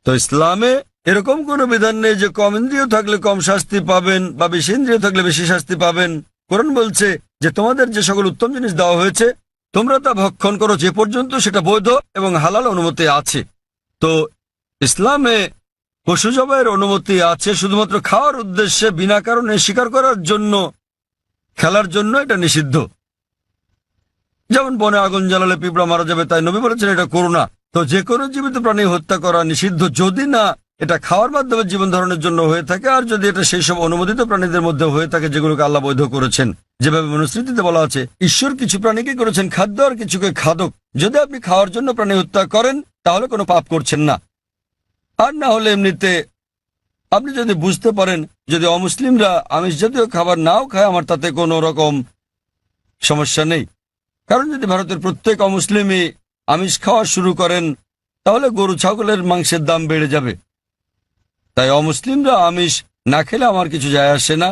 তো ইসলামে এরকম কোনো বিধান নেই যে কম ইন্দ্রিয় থাকলে কম শাস্তি পাবেন বা বেশি ইন্দ্রিয় থাকলে বেশি শাস্তি পাবেন। কোরআন বলছে যে তোমাদের যে সকল উত্তম জিনিস দেওয়া হয়েছে তোমরা তা ভক্ষণ করো যে পর্যন্ত সেটা বৈধ এবং হালাল অনুমতি আছে। তো ইসলামে পশু জবাইয়ের অনুমতি আছে শুধুমাত্র খাওয়ার উদ্দেশ্যে, বিনা কারণে শিকার করার জন্য, খেলার জন্য এটা নিষিদ্ধ। যেমন বনে আগুন জ্বালালে পিঁপড়া মারা যাবে, তাই নবী বলেছেন এটা করো না। তো যে কোনো জীবিত প্রাণী হত্যা করা নিষিদ্ধ, যদি না এটা খাওয়ার মাধ্যমে জীবন ধারণের জন্য হয়ে থাকে, আর যদি এটা সেই সব অনুমোদিত প্রাণীদের মধ্যে হয়ে থাকে যেগুলোকে আল্লাহ বৈধ করেছেন। যেভাবে মনুস্মৃতিতে বলা আছে, ঈশ্বর কিছু প্রাণীকে করেছেন খাদ্য আর কিছুকে খাদক। যদি আপনি খাওয়ার জন্য প্রাণী হত্যা করেন তাহলে কোনো পাপ করছেন না, আর না হলে এমনিতে আপনি যদি বুঝতে পারেন যদি অমুসলিমরা আমিষ জাতীয় খাবার নাও খায়, আমার তাতে কোনো রকম সমস্যা নেই। কারণ যদি ভারতের প্রত্যেক অমুসলিমই আমিষ খাওয়া শুরু করেন তাহলে গরু ছাগলের মাংসের দাম বেড়ে যাবে। তাই অমুসলিমরা আমিষ না খেলে আমার কিছু যায় আসে না।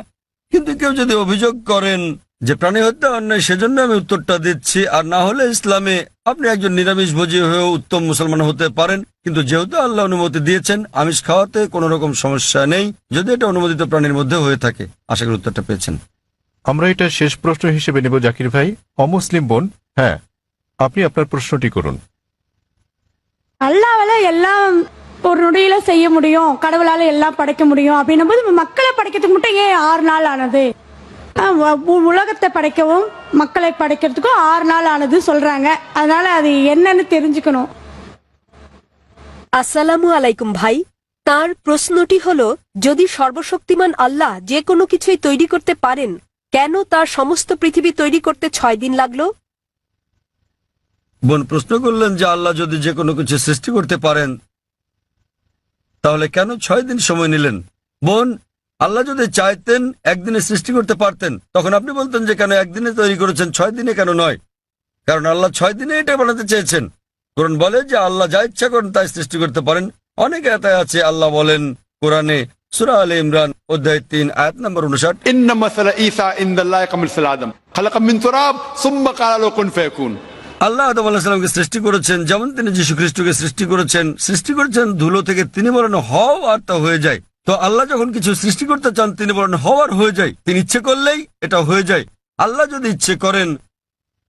কিন্তু কেউ যদি অভিযোগ করেন যে প্রাণী হত্যা অন্যায়, সেজন্য আমি উত্তরটা দিচ্ছি। আর না হলে ইসলামে আপনি একজন নিরামিষ ভোজী হয়েও উত্তম মুসলমান হতে পারেন, কিন্তু যেহেতু আল্লাহ অনুমতি দিয়েছেন আমিষ খাওয়াতে কোনো রকম সমস্যা নেই, যদি এটা অনুমোদিত প্রাণীর মধ্যে হয়ে থাকে। আশা করি উত্তরটা পেয়েছেন। আমরা এটা শেষ প্রশ্ন হিসেবে নেব জাকির ভাই। অমুসলিম বোন, হ্যাঁ আপনি আপনার প্রশ্নটি করুন। அல்லாவால எல்லாம் ஒரு நொடியில செய்ய முடியும், கடவுளால எல்லாம் படைக்க முடியும் அப்படின்னும் போது மக்களை படைக்கிறதுக்கு மட்டும் ஏன் 6 நாள் ஆனது? உலகத்தை படைக்கவும் மக்களை படைக்கிறதுக்கும் 6 நாள் ஆனது சொல்றாங்க. அதனால அது என்னன்னு தெரிஞ்சுக்கணும். আসসালামু আলাইকুম ভাই, তার প্রশ্নটি হলো যদি সর্বশক্তিমান আল্লাহ যে কোনো কিছুই তৈরি করতে পারেন, কেন তার সমস্ত পৃথিবী তৈরি করতে 6 দিন লাগলো? বোন প্রশ্ন করলেন যে আল্লাহ যদি যে কোনো কিছু সৃষ্টি করতে পারেন তাহলে কেন 6 দিন সময় নিলেন। বোন, আল্লাহ যদি চাইতেন একদিনে সৃষ্টি করতে পারতেন, তখন আপনি বলতেন যে কেন একদিনে তৈরি করেছেন, 6 দিনে কেন নয়? কারণ আল্লাহ 6 দিনে এটা বানাতে চেয়েছেন। কোরআন বলে যে আল্লাহ যা ইচ্ছা করেন তাই সৃষ্টি করতে পারেন। অনেক আয়াতে আছে আল্লাহ বলেন কোরআনে, সূরা আলে ইমরান অধ্যায় 3 আয়াত নম্বর 59, إن مثل عيسى عند الله كمثل آدم خلق من تراب ثم قال له كن فيكون আল্লাহ আদম আলাইহিস সালামকে সৃষ্টি করেছেন, যেমন তিনি যীশু খ্রিস্টকে সৃষ্টি করেছেন ধুলো থেকে। তিনি বলেন হও, আর তা হয়ে যায়। তো আল্লাহ যখন কিছু সৃষ্টি করতে চান তিনি বলেন হও, আর হয়ে যায়। তিনি ইচ্ছে করলেই এটা হয়ে যায়। আল্লাহ যদি ইচ্ছে করেন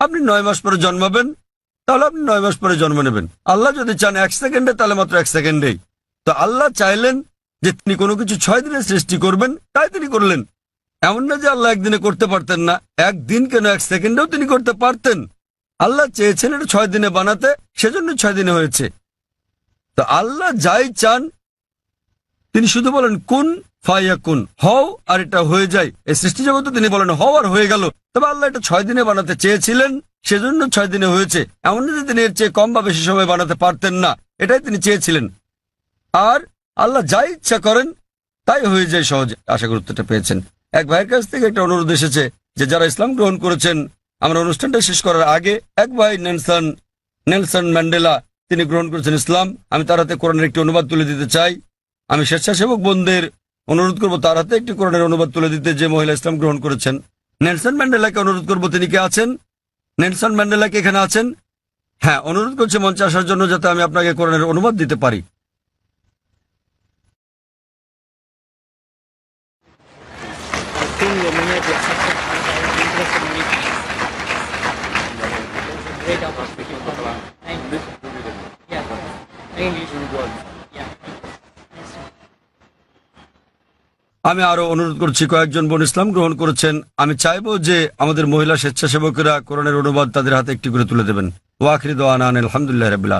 আপনি 9 মাস পরে জন্মাবেন, তাহলে আপনি 9 মাস পরে জন্ম নেবেন। আল্লাহ যদি চান 1 সেকেন্ডে, তাহলে মাত্র 1 সেকেন্ডেই। তো আল্লাহ চাইলেন যে তিনি কোনো কিছু 6 দিনে সৃষ্টি করবেন, তাই তিনি করলেন। এমন না যে আল্লাহ একদিনে করতে পারতেন না, একদিন কেন 1 সেকেন্ডেও তিনি করতে পারতেন। আল্লাহ চেয়েছেন এটা 6 দিনে বানাতে, সেজন্য 6 দিনে হয়েছে। তো আল্লাহ যাই চান তিনি শুধু বলেন কুন ফায়াকুন, হও আর এটা হয়ে যায়। এই সৃষ্টি জগতে তিনি বলেন হও, আর হয়ে গেল। তবে আল্লাহ এটা 6 দিনে বানাতে চেয়েছিলেন, সেজন্য 6 দিনে হয়েছে। এমন না যে তিনি এর চেয়ে কম বা বেশি সময় বানাতে পারতেন না, এটাই তিনি চেয়েছিলেন। আর আল্লাহ যাই ইচ্ছা করেন তাই হয়ে যায় সহজে। আশা করি উত্তরটা পেয়েছেন। এক ভাইয়ের কাছ থেকে একটা অনুরোধ এসেছে যে যারা ইসলাম গ্রহণ করেছেন, আমরা অনুষ্ঠানটা শেষ করার আগে এক ভাই নেলসন ম্যান্ডেলা তিনি গ্রহণ করেছেন ইসলাম। আমি তার হাতে কোরআনের একটি অনুবাদ তুলে দিতে চাই। আমি স্বেচ্ছাসেবক বোনদের অনুরোধ করব তার হাতে একটি কোরআনের অনুবাদ তুলে দিতে, যে মহিলা ইসলাম গ্রহণ করেছেন। নেলসন ম্যান্ডেলাকে অনুরোধ করব, তিনি কে আছেন? নেলসন ম্যান্ডেলা কি এখানে আছেন? হ্যাঁ, অনুরোধ করছে মঞ্চে আসার জন্য, যাতে আমি আপনাকে কোরআনের অনুবাদ দিতে পারি। আমি আরো অনুরোধ করছি, কয়েকজন বোন ইসলাম গ্রহণ করেছেন। আমি চাইবো যে আমাদের মহিলা স্বেচ্ছাসেবকেরা কোরআনের অনুবাদ তাদের হাতে একটি করে তুলে দেবেন। ওয়া আখিরু দাওয়ানা আলহামদুলিল্লাহি রাব্বিল আলামিন।